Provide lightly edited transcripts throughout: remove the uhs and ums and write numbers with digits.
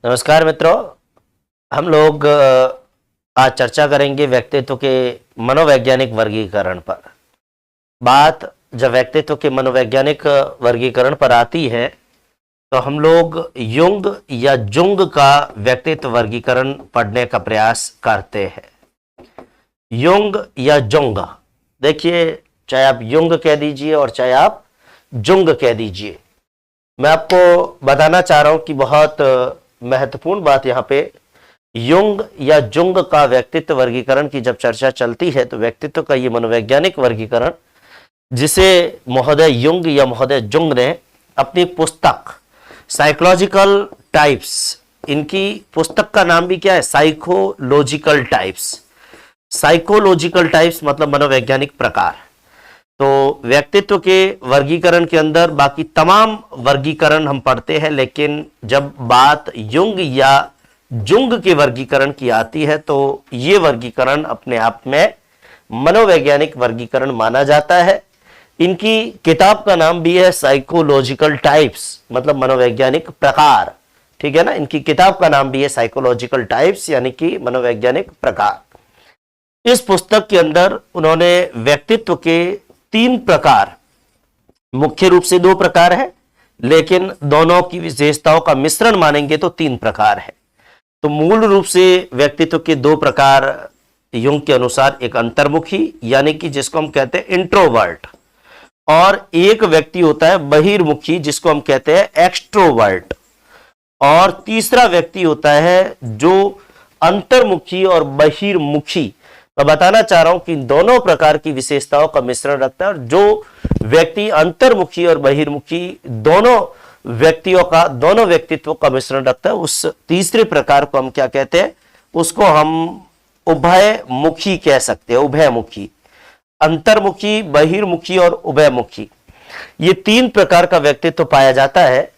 नमस्कार मित्रों। हम लोग आज चर्चा करेंगे व्यक्तित्व के मनोवैज्ञानिक वर्गीकरण पर। बात जब व्यक्तित्व के मनोवैज्ञानिक वर्गीकरण पर आती है तो हम लोग युंग या जुंग का व्यक्तित्व वर्गीकरण पढ़ने का प्रयास करते हैं। युंग या जुंग, देखिए, चाहे आप युंग कह दीजिए और चाहे आप जुंग कह दीजिए, मैं आपको बताना चाह रहा हूं कि बहुत महत्वपूर्ण बात यहाँ पे, युंग या जुंग का व्यक्तित्व वर्गीकरण की जब चर्चा चलती है तो व्यक्तित्व का ये मनोवैज्ञानिक वर्गीकरण, जिसे महोदय युंग या महोदय जुंग ने अपनी पुस्तक साइकोलॉजिकल टाइप्स, इनकी पुस्तक का नाम भी क्या है, साइकोलॉजिकल टाइप्स। साइकोलॉजिकल टाइप्स मतलब मनोवैज्ञानिक प्रकार। तो व्यक्तित्व के वर्गीकरण के अंदर बाकी तमाम वर्गीकरण हम पढ़ते हैं, लेकिन जब बात युंग या जुंग के वर्गीकरण की आती है तो ये वर्गीकरण अपने आप में मनोवैज्ञानिक वर्गीकरण माना जाता है। इनकी किताब का नाम भी है साइकोलॉजिकल टाइप्स, मतलब मनोवैज्ञानिक प्रकार। ठीक है ना, इनकी किताब का नाम भी है साइकोलॉजिकल टाइप्स, यानी कि मनोवैज्ञानिक प्रकार। इस पुस्तक के अंदर उन्होंने व्यक्तित्व के 3 प्रकार, मुख्य रूप से 2 प्रकार है, लेकिन दोनों की विशेषताओं का मिश्रण मानेंगे तो 3 प्रकार है। तो मूल रूप से व्यक्तित्व के 2 प्रकार युंग के अनुसार, एक अंतर्मुखी यानी कि जिसको हम कहते हैं इंट्रोवर्ट, और एक व्यक्ति होता है बहिर्मुखी जिसको हम कहते हैं एक्सट्रोवर्ट, और तीसरा व्यक्ति होता है जो अंतर्मुखी और बहिर्मुखी। मैं बताना चाह रहा हूं कि इन दोनों प्रकार की विशेषताओं का मिश्रण रखता है, और जो व्यक्ति अंतर्मुखी और बहिर्मुखी दोनों व्यक्तित्व का मिश्रण रखता है, उस तीसरे प्रकार को हम क्या कहते हैं, उसको हम उभयमुखी कह सकते हैं। उभयमुखी, अंतर्मुखी, बहिर्मुखी और उभयमुखी, ये 3 प्रकार का व्यक्तित्व पाया जाता है।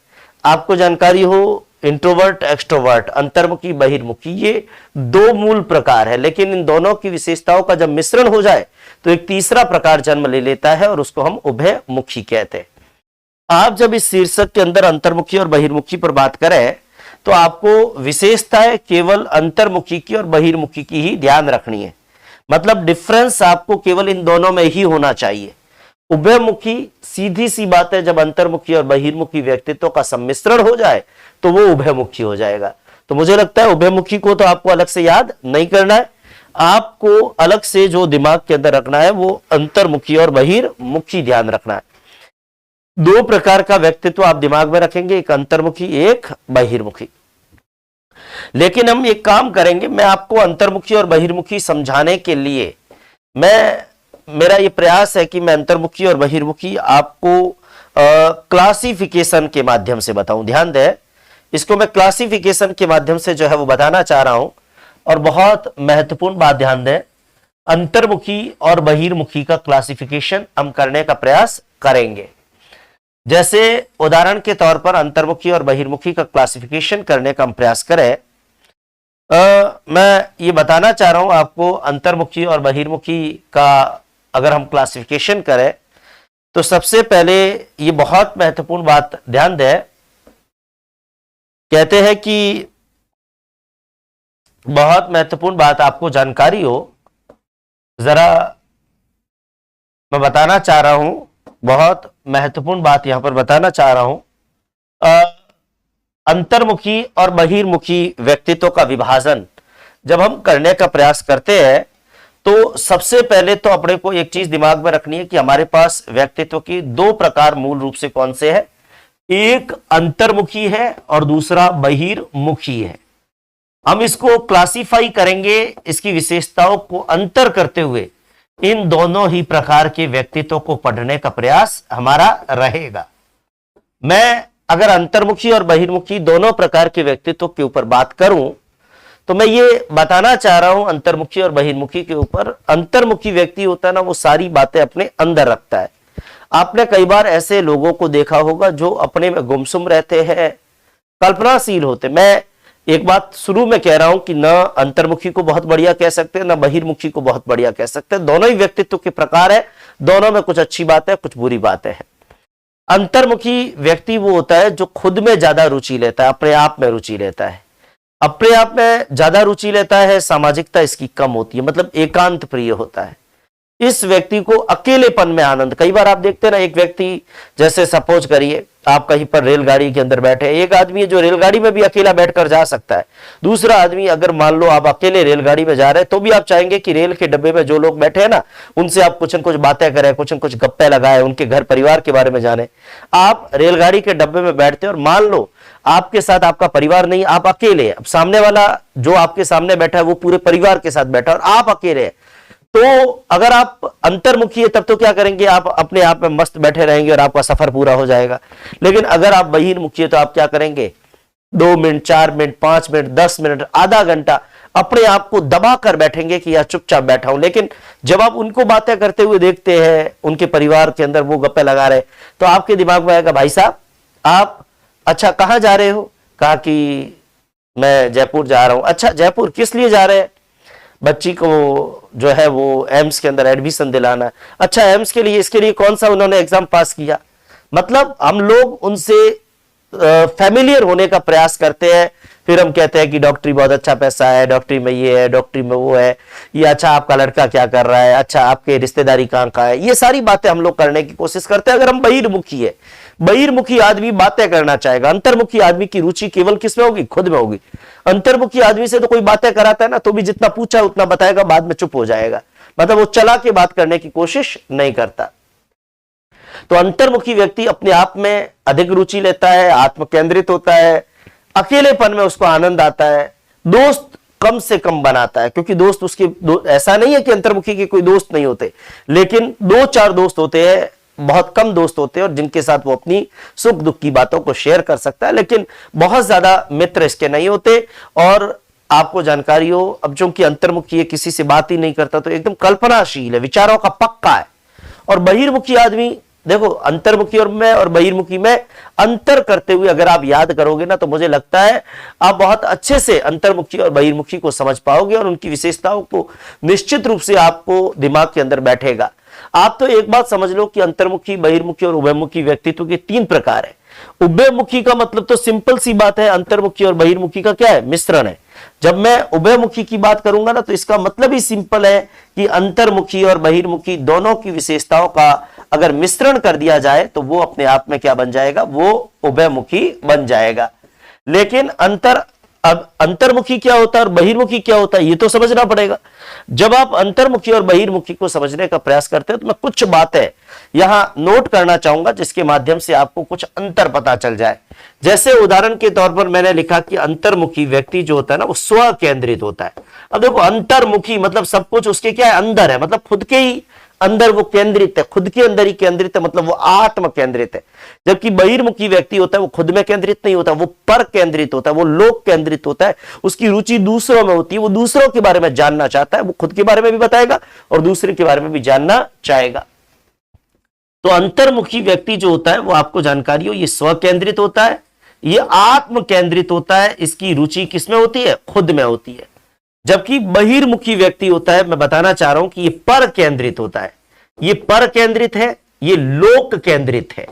आपको जानकारी हो, इंट्रोवर्ट, एक्सट्रोवर्ट, अंतर्मुखी, बहिर्मुखी, ये 2 मूल प्रकार है, लेकिन इन दोनों की विशेषताओं का जब मिश्रण हो जाए तो एक तीसरा प्रकार जन्म ले लेता है और उसको हम उभयमुखी कहते हैं। आप जब इस शीर्षक के अंदर अंतर्मुखी और बहिर्मुखी पर बात करें तो आपको विशेषताएं केवल अंतर्मुखी की और बहिर्मुखी की ही ध्यान रखनी है, मतलब डिफरेंस आपको केवल इन दोनों में ही होना चाहिए। उभयमुखी, सीधी सी बात है, जब अंतर्मुखी और बहिर्मुखी व्यक्तित्व का सम्मिश्रण हो जाए तो वो उभयमुखी हो जाएगा। तो मुझे लगता है उभयमुखी को तो आपको अलग से याद नहीं करना है, आपको अलग से जो दिमाग के अंदर रखना है वो अंतर्मुखी और बहिर्मुखी ध्यान रखना है। 2 प्रकार का व्यक्तित्व आप दिमाग में रखेंगे, एक अंतर्मुखी, एक बहिर्मुखी। लेकिन हम एक काम करेंगे, मैं आपको अंतर्मुखी और बहिर्मुखी समझाने के लिए मेरा ये प्रयास है कि मैं अंतर्मुखी और बहिर्मुखी आपको क्लासिफिकेशन के माध्यम से बताऊं। ध्यान दें, इसको मैं क्लासिफिकेशन के माध्यम से जो है वो बताना चाह रहा हूं। और बहुत महत्वपूर्ण बात ध्यान दें, अंतर्मुखी और बहिर्मुखी का क्लासिफिकेशन हम करने का प्रयास करेंगे। जैसे उदाहरण के तौर पर अंतर्मुखी और बहिर्मुखी का क्लासिफिकेशन करने का हम प्रयास करें, मैं ये बताना चाह रहा हूं आपको, अंतर्मुखी और बहिर्मुखी का अगर हम क्लासिफिकेशन करें तो सबसे पहले ये बहुत महत्वपूर्ण बात ध्यान दें, कहते हैं कि बहुत महत्वपूर्ण बात आपको जानकारी हो, जरा मैं बताना चाह रहा हूं, बहुत महत्वपूर्ण बात यहां पर बताना चाह रहा हूं। अंतर्मुखी और बहिर्मुखी व्यक्तित्व का विभाजन जब हम करने का प्रयास करते हैं तो सबसे पहले तो अपने को एक चीज दिमाग में रखनी है कि हमारे पास व्यक्तित्व की 2 प्रकार मूल रूप से कौन से हैं, एक अंतर्मुखी है और दूसरा बहिर्मुखी है। हम इसको क्लासिफाई करेंगे, इसकी विशेषताओं को अंतर करते हुए इन दोनों ही प्रकार के व्यक्तित्व को पढ़ने का प्रयास हमारा रहेगा। मैं अगर अंतर्मुखी और बहिर्मुखी दोनों प्रकार के व्यक्तित्व के ऊपर बात करूं तो मैं ये बताना चाह रहा हूं अंतर्मुखी और बहिर्मुखी के ऊपर। अंतर्मुखी व्यक्ति होता है ना, वो सारी बातें अपने अंदर रखता है। आपने कई बार ऐसे लोगों को देखा होगा जो अपने में गुमसुम रहते हैं, कल्पनाशील होते। मैं एक बात शुरू में कह रहा हूं कि न अंतर्मुखी को बहुत बढ़िया कह सकते हैं, न बहिर्मुखी को बहुत बढ़िया कह सकते हैं। दोनों ही व्यक्तित्व के प्रकार है, दोनों में कुछ अच्छी बातें है, कुछ बुरी बातें हैं। अंतर्मुखी व्यक्ति वो होता है जो खुद में ज्यादा रुचि लेता है, अपने आप में रुचि लेता है। अपने आप में ज्यादा रुचि लेता है, सामाजिकता इसकी कम होती है, मतलब एकांत प्रिय होता है। इस व्यक्ति को अकेलेपन में आनंद, कई बार आप देखते हैं ना, एक व्यक्ति, जैसे सपोज करिए आप कहीं पर रेलगाड़ी के अंदर बैठे, एक आदमी है जो रेलगाड़ी में भी अकेला बैठकर जा सकता है, दूसरा आदमी, अगर मान लो आप अकेले रेलगाड़ी में जा रहे हैं तो भी आप चाहेंगे कि रेल के डब्बे में जो लोग बैठे हैं ना, उनसे आप कुछ न कुछ बातें करें, कुछ न कुछ गप्पे लगाए, उनके घर परिवार के बारे में जाने। आप रेलगाड़ी के डब्बे में बैठते हैं और मान लो आपके साथ आपका परिवार नहीं, आप अकेले हैं, अब सामने वाला जो आपके सामने बैठा है वो पूरे परिवार के साथ बैठा है और आप अकेले हैं, तो अगर आप अंतर्मुखी है तब तो क्या करेंगे, आप अपने आप में मस्त बैठे रहेंगे और आपका सफर पूरा हो जाएगा। लेकिन अगर आप बहिर्मुखी है तो आप क्या करेंगे, 2 मिनट, 4 मिनट, 5 मिनट, 10 मिनट, आधा घंटा अपने आप को दबा कर बैठेंगे कि यार चुपचाप बैठा हूं। लेकिन जब आप उनको बातें करते हुए देखते हैं, उनके परिवार के अंदर वो गप्पे लगा रहे, तो आपके दिमाग में आएगा, भाई साहब आप अच्छा कहां जा रहे हो, कहा कि मैं जयपुर जा रहा हूं। अच्छा जयपुर किस लिए जा रहे हैं, बच्ची को जो है वो एम्स के अंदर एडमिशन दिलाना है। अच्छा एम्स के लिए, इसके लिए कौन सा उन्होंने एग्जाम पास किया। मतलब हम लोग उनसे फैमिलियर होने का प्रयास करते हैं, फिर हम कहते हैं कि डॉक्टरी बहुत अच्छा पैसा है, डॉक्टरी में ये है, डॉक्टरी में वो है, ये अच्छा आपका लड़का क्या कर रहा है, अच्छा आपके रिश्तेदारी कहाँ का है, ये सारी बातें हम लोग करने की कोशिश करते हैं। अगर हम बहिर्मुखी है, बहिर्मुखी आदमी बातें करना चाहेगा, अंतर्मुखी आदमी की रुचि केवल किस में होगी, खुद में होगी। अंतर्मुखी आदमी से तो कोई बातें कराता है ना, तो भी जितना पूछा उतना बताएगा, बाद में चुप हो जाएगा, मतलब वो चला के बात करने की कोशिश नहीं करता। तो अंतर्मुखी व्यक्ति अपने आप में अधिक रुचि लेता है, आत्म केंद्रित होता है, अकेलेपन में उसको आनंद आता है, दोस्त कम से कम बनाता है, क्योंकि दोस्त उसके ऐसा नहीं है कि अंतर्मुखी के कोई दोस्त नहीं होते, लेकिन 2-4 दोस्त होते हैं, बहुत कम दोस्त होते हैं और जिनके साथ वो अपनी सुख दुख की बातों को शेयर कर सकता है, लेकिन बहुत ज्यादा मित्र इसके नहीं होते। और आपको जानकारी हो, अब चूंकि अंतर्मुखी है, किसी से बात ही नहीं करता, तो एकदम कल्पनाशील है, विचारों का पक्का है। और बहिर्मुखी आदमी, देखो अंतर्मुखी और मैं और बहिर्मुखी में अंतर करते हुए अगर आप याद करोगे ना, तो मुझे लगता है आप बहुत अच्छे से अंतर्मुखी और बहिर्मुखी को समझ पाओगे और उनकी विशेषताओं को निश्चित रूप से आपको दिमाग के अंदर बैठेगा। आप तो एक बात समझ लो कि अंतर्मुखी, बहिर्मुखी और उभयमुखी व्यक्तित्व के 3 प्रकार है। उभयमुखी का मतलब तो सिंपल सी बात है, अंतर्मुखी और बहिर्मुखी का क्या है, मिश्रण है। जब मैं उभयमुखी की बात करूंगा ना, तो इसका मतलब ही सिंपल है कि अंतर्मुखी और बहिर्मुखी दोनों की विशेषताओं का अगर मिश्रण कर दिया जाए तो वो अपने आप में क्या बन जाएगा, वो उभयमुखी बन जाएगा। लेकिन अब अंतर्मुखी क्या होता है और बहिर्मुखी क्या होता है, ये तो समझना पड़ेगा। जब आप अंतर्मुखी और बहिर्मुखी को समझने का प्रयास करते हो, तो मैं कुछ बातें यहां नोट करना चाहूंगा जिसके माध्यम से आपको कुछ अंतर पता चल जाए। जैसे उदाहरण के तौर पर मैंने लिखा कि अंतर्मुखी व्यक्ति जो होता है ना, वो स्व केंद्रित होता है। अब देखो अंतर्मुखी मतलब सब कुछ उसके क्या है, अंदर है, मतलब खुद के ही अंदर वो केंद्रित है, खुद के अंदर ही केंद्रित है, मतलब वो आत्म केंद्रित है। जबकि बहिर्मुखी व्यक्ति होता है वो खुद में केंद्रित नहीं होता, वो पर केंद्रित होता है, वो लोक केंद्रित होता है, उसकी रुचि दूसरों में होती है, वो दूसरों के बारे में जानना चाहता है, वो खुद के बारे में भी बताएगा और दूसरे के बारे में भी जानना चाहेगा। तो अंतर्मुखी व्यक्ति जो होता है वो आपको जानकारी हो, ये स्व केंद्रित होता है, ये आत्म केंद्रित होता है, इसकी रुचि किसमें होती है, खुद में होती है। जबकि बहिर्मुखी व्यक्ति होता है, मैं बताना चाह रहा हूं कि ये पर केंद्रित होता है, ये पर केंद्रित है, ये लोक केंद्रित है,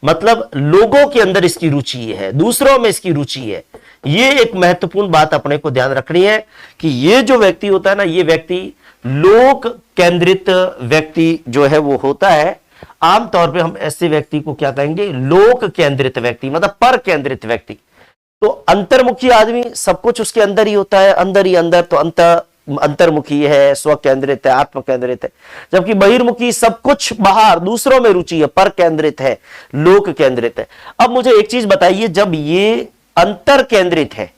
मतलब लोगों के अंदर इसकी रुचि है, दूसरों में इसकी रुचि है। ये एक महत्वपूर्ण बात अपने को ध्यान रखनी है कि ये जो व्यक्ति होता है ना, ये व्यक्ति लोक केंद्रित व्यक्ति जो है वो होता है। आमतौर पे हम ऐसे व्यक्ति को क्या कहेंगे, लोक केंद्रित व्यक्ति, मतलब पर केंद्रित व्यक्ति। तो अंतर्मुखी आदमी सब कुछ उसके अंदर ही होता है, अंदर ही अंदर, तो अंतर्मुखी है, स्व केंद्रित है, आत्म केंद्रित है। जबकि बहिर्मुखी सब कुछ बाहर, दूसरों में रुचि है, पर केंद्रित है, लोक केंद्रित है। अब मुझे एक चीज बताइए, जब ये अंतर केंद्रित है,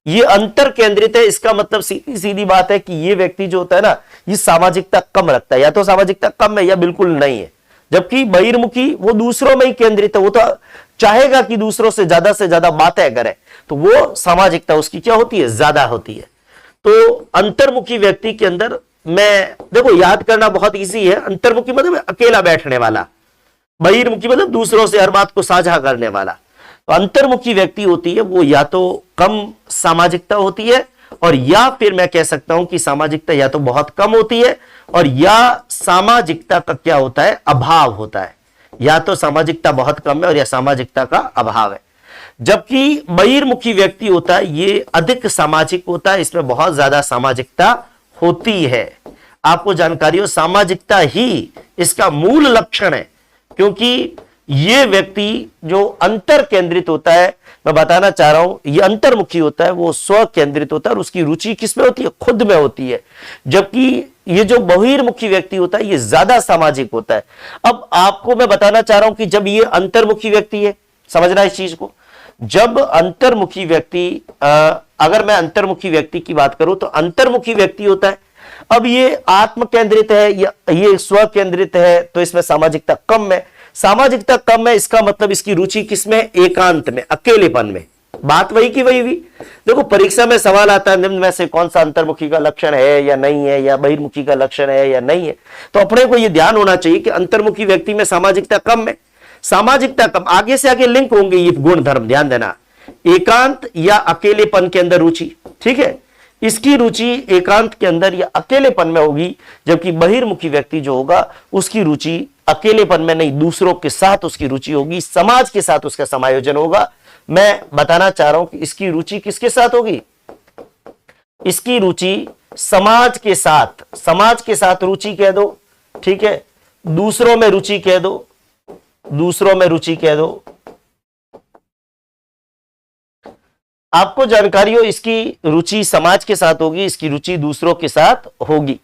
ये अंतर केंद्रित है, इसका मतलब सीधी सीधी बात है कि ये व्यक्ति जो होता है ना, ये सामाजिकता कम रखता है, या तो सामाजिकता कम है या बिल्कुल नहीं है। जबकि बहिर्मुखी वो दूसरों में ही केंद्रित है, वो तो चाहेगा कि दूसरों से ज्यादा बातें करे, तो वो सामाजिकता उसकी क्या होती है, ज्यादा होती है। तो अंतर्मुखी व्यक्ति के अंदर, मैं देखो याद करना बहुत इजी है, अंतर्मुखी मतलब अकेला बैठने वाला, बहिर्मुखी मतलब दूसरों से हर बात को साझा करने वाला। तो अंतर्मुखी व्यक्ति होती है वो या तो कम सामाजिकता होती है, और या फिर मैं कह सकता हूं कि सामाजिकता या तो बहुत कम होती है, और या सामाजिकता का क्या होता है, अभाव होता है। या तो सामाजिकता बहुत कम है और या सामाजिकता का अभाव है। जबकि बहिर्मुखी व्यक्ति होता है ये अधिक सामाजिक होता है, इसमें बहुत ज्यादा सामाजिकता होती है। आपको जानकारी हो, सामाजिकता ही इसका मूल लक्षण है, क्योंकि ये व्यक्ति जो अंतर केंद्रित होता है, मैं बताना चाह रहा हूं, ये अंतर्मुखी होता है, वो स्व केंद्रित होता है और उसकी रुचि किसमें होती है? खुद में होती है। जबकि ये जो बहिर्मुखी व्यक्ति होता है ये ज्यादा सामाजिक होता है। अब आपको मैं बताना चाह रहा हूं कि जब ये अंतर्मुखी व्यक्ति है, समझना इस चीज को, जब अंतर्मुखी व्यक्ति, अगर मैं अंतर्मुखी व्यक्ति की बात करूं तो अंतर्मुखी व्यक्ति होता है, अब ये आत्म केंद्रित है या ये स्व केंद्रित है, तो इसमें सामाजिकता कम है। सामाजिकता कम है, इसका मतलब इसकी रुचि किसमें? एकांत में, अकेलेपन में। बात वही की वही हुई। देखो परीक्षा में सवाल आता है निम्न में से कौन सा अंतर्मुखी का लक्षण है या नहीं है, या बहिर्मुखी का लक्षण है या नहीं है, तो अपने को यह ध्यान होना चाहिए कि अंतर्मुखी व्यक्ति में सामाजिकता कम है। सामाजिकता कम, आगे से आगे लिंक होंगे ये गुण धर्म, ध्यान देना। एकांत या अकेलेपन के अंदर रुचि, ठीक है, इसकी रुचि एकांत के अंदर या अकेलेपन में होगी, जबकि बहिर्मुखी व्यक्ति जो होगा उसकी रुचि अकेलेपन में नहीं, दूसरों के साथ उसकी रुचि होगी, समाज के साथ उसका समायोजन होगा। मैं बताना चाह रहा हूं कि इसकी रुचि किसके साथ होगी? इसकी रुचि समाज के साथ, समाज के साथ रुचि कह दो, ठीक है, दूसरों में रुचि कह दो, दूसरों में रुचि कह दो। आपको जानकारी हो, इसकी रुचि समाज के साथ होगी, इसकी रुचि दूसरों के साथ होगी।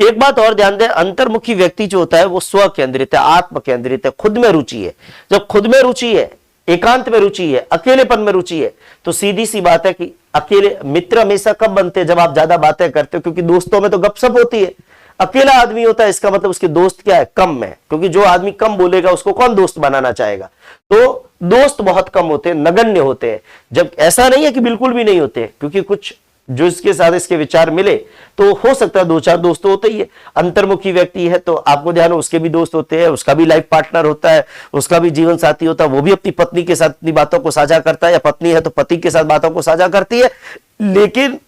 एक बात और ध्यान दें, अंतर्मुखी व्यक्ति जो होता है वो स्व केंद्रित है, आत्म केंद्रित है, खुद में रुचि है। जब खुद में रुचि है, एकांत में रुचि है, अकेलेपन में रुचि है, तो सीधी सी बात है कि अकेले मित्र हमेशा कब बनते हैं? जब आप ज्यादा बातें करते हो, क्योंकि दोस्तों में तो गपशप होती है। अकेला आदमी होता है, इसका मतलब उसके दोस्त क्या है? कम है, क्योंकि जो आदमी कम बोलेगा उसको कौन दोस्त बनाना चाहेगा? तो दोस्त बहुत कम होते हैं, नगण्य होते हैं। जब ऐसा नहीं है कि बिल्कुल भी नहीं होते, क्योंकि कुछ जो इसके साथ इसके विचार मिले तो हो सकता है दो चार दोस्त होते ही है। अंतर्मुखी व्यक्ति है तो आपको ध्यान हो, उसके भी दोस्त होते हैं, उसका भी लाइफ पार्टनर होता है, उसका भी जीवन साथी होता है, वो भी अपनी पत्नी के साथ अपनी बातों को साझा करता है, या पत्नी है तो पति के साथ बातों को साझा करती है। लेकिन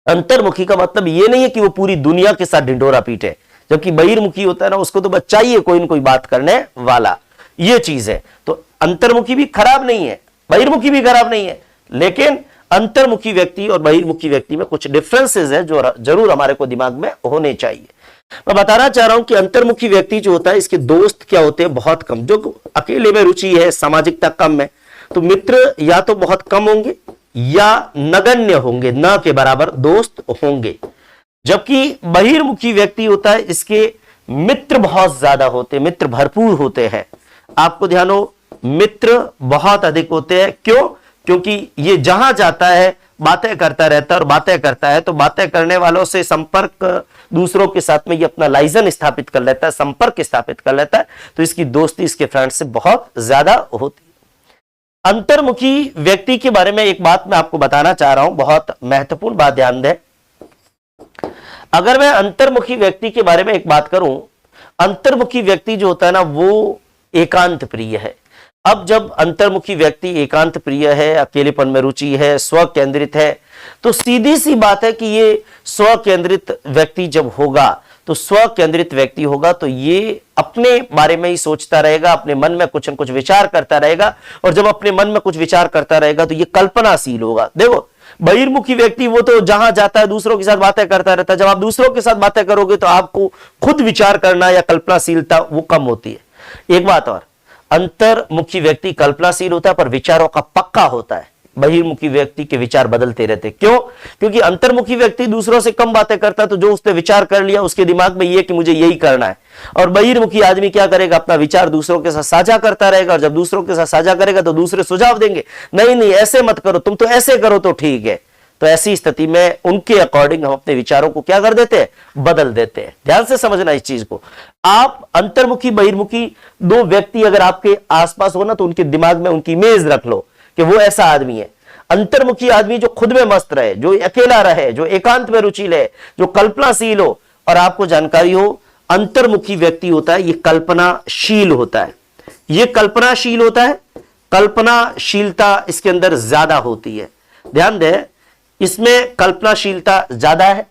अंतर्मुखी का मतलब ये नहीं है कि वो पूरी दुनिया के साथ ढिंढोरा पीटे, जबकि बहिर्मुखी होता है ना, उसको तो बस चाहिए कोई न कोई बात करने वाला, ये चीज है। तो अंतर्मुखी भी खराब नहीं है, बहिर्मुखी भी खराब नहीं है, लेकिन अंतर्मुखी व्यक्ति और बहिर्मुखी व्यक्ति में कुछ डिफरेंसेस है जो जरूर हमारे को दिमाग में होने चाहिए। मैं बताना चाह रहा हूं कि अंतर्मुखी व्यक्ति जो होता है इसके दोस्त क्या होते हैं? बहुत कम। जो अकेले में रुचि है, सामाजिकता कम है, तो मित्र या तो बहुत कम होंगे या नगण्य होंगे, न के बराबर दोस्त होंगे। जबकि बहिर्मुखी व्यक्ति होता है, इसके मित्र बहुत ज्यादा होते हैं, मित्र भरपूर होते हैं। आपको ध्यान हो, मित्र बहुत अधिक होते हैं। क्यों? क्योंकि ये जहां जाता है बातें करता रहता है, और बातें करता है तो बातें करने वालों से संपर्क, दूसरों के साथ में ये अपना लाइजन स्थापित कर लेता है, संपर्क स्थापित कर लेता है, तो इसकी दोस्ती इसके फ्रेंड्स से बहुत ज्यादा होती है। अंतर्मुखी व्यक्ति के बारे में एक बात मैं आपको बताना चाह रहा हूं, बहुत महत्वपूर्ण बात, ध्यान दें। अगर मैं अंतर्मुखी व्यक्ति के बारे में एक बात करूं, अंतर्मुखी व्यक्ति जो होता है ना वो एकांत प्रिय है। अब जब अंतर्मुखी व्यक्ति एकांत प्रिय है, अकेलेपन में रुचि है, स्व केंद्रित है, तो सीधी सी बात है कि ये स्व केंद्रित व्यक्ति जब होगा, तो स्व केंद्रित व्यक्ति होगा तो ये अपने बारे में ही सोचता रहेगा, अपने मन में कुछ न कुछ विचार करता रहेगा, और जब अपने मन में कुछ विचार करता रहेगा तो ये कल्पनाशील होगा। देखो बहिर्मुखी व्यक्ति वो तो जहां जाता है दूसरों के साथ बातें करता रहता है, जब आप दूसरों के साथ बातें करोगे तो आपको खुद विचार करना या कल्पनाशीलता वो कम होती है। एक बात और, अंतर्मुखी व्यक्ति कल्पनाशील होता है पर विचारों का पक्का होता है, बहिर्मुखी व्यक्ति के विचार बदलते रहते। क्यों? क्योंकि अंतर्मुखी व्यक्ति दूसरों से कम बातें करता है, तो जो उसने विचार कर लिया उसके दिमाग में ये कि मुझे यही करना है, और बहिर्मुखी आदमी क्या करेगा? अपना विचार दूसरों के साथ साझा करता रहेगा, और जब दूसरों के साथ साझा करेगा तो दूसरे सुझाव देंगे, नहीं नहीं ऐसे मत करो, तुम तो ऐसे करो तो ठीक है। तो ऐसी स्थिति में उनके अकॉर्डिंग हम अपने विचारों को क्या कर देते हैं? बदल देते हैं। ध्यान से समझना इस चीज को। आप अंतर्मुखी बहिर्मुखी दो व्यक्ति अगर आपके आसपास हो ना, तो उनके दिमाग में उनकी इमेज रख लो कि वो ऐसा आदमी है। अंतर्मुखी आदमी जो खुद में मस्त रहे, जो अकेला रहे, जो एकांत में रुचि ले, जो कल्पनाशील हो, और आपको जानकारी हो अंतर्मुखी व्यक्ति होता है ये कल्पनाशील होता है, ये कल्पनाशील होता है, कल्पनाशीलता इसके अंदर ज्यादा होती है। ध्यान दें, इसमें कल्पनाशीलता ज्यादा है,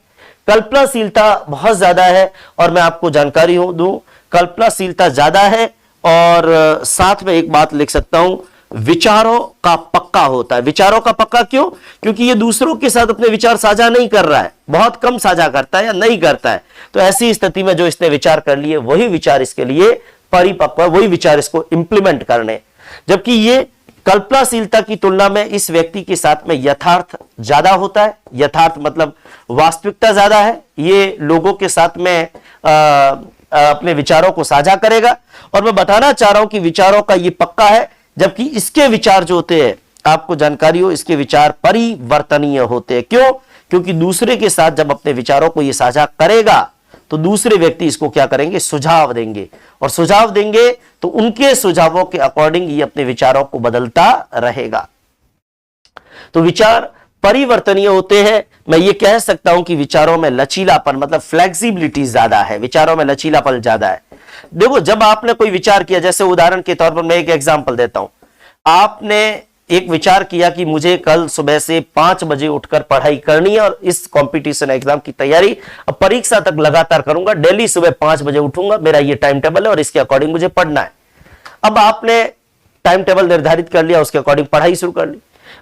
कल्पनाशीलता बहुत ज्यादा है, और मैं आपको जानकारी दूं, कल्पनाशीलता ज्यादा है, और साथ में एक बात लिख सकता हूं, विचारों का पक्का होता है। विचारों का पक्का क्यों? क्योंकि ये दूसरों के साथ अपने विचार साझा नहीं कर रहा है, बहुत कम साझा करता है या नहीं करता है। तो ऐसी स्थिति में जो इसने विचार कर लिए वही विचार इसके लिए परिपक्व, वही विचार इसको इंप्लीमेंट करने। जबकि ये कल्पनाशीलता की तुलना में इस व्यक्ति के साथ में यथार्थ ज्यादा होता है। यथार्थ मतलब वास्तविकता ज्यादा है। ये लोगों के साथ में अपने विचारों को साझा करेगा। और मैं बताना चाह रहा हूं कि विचारों का ये पक्का है, जबकि इसके विचार जो होते हैं, आपको जानकारी हो, इसके विचार परिवर्तनीय होते हैं। क्यों? क्योंकि दूसरे के साथ जब अपने विचारों को ये साझा करेगा तो दूसरे व्यक्ति इसको क्या करेंगे? सुझाव देंगे, और सुझाव देंगे तो उनके सुझावों के अकॉर्डिंग ये अपने विचारों को बदलता रहेगा। तो विचार परिवर्तनीय होते हैं। मैं ये कह सकता हूं कि विचारों में लचीलापन मतलब फ्लेक्सिबिलिटी ज्यादा है, विचारों में लचीलापन ज्यादा है। देखो, जब आपने कोई विचार किया, जैसे उदाहरण के तौर पर मैं एक एग्जांपल देता हूं, आपने एक विचार किया कि मुझे कल सुबह से 5 बजे उठकर पढ़ाई करनी है और इस कंपटीशन एग्जाम की तैयारी अब परीक्षा तक लगातार करूंगा, डेली सुबह 5 बजे उठूंगा, मेरा ये टाइम टेबल है और इसके अकॉर्डिंग मुझे पढ़ना है। अब आपने टाइम टेबल निर्धारित कर लिया, उसके अकॉर्डिंग पढ़ाई शुरू कर ली।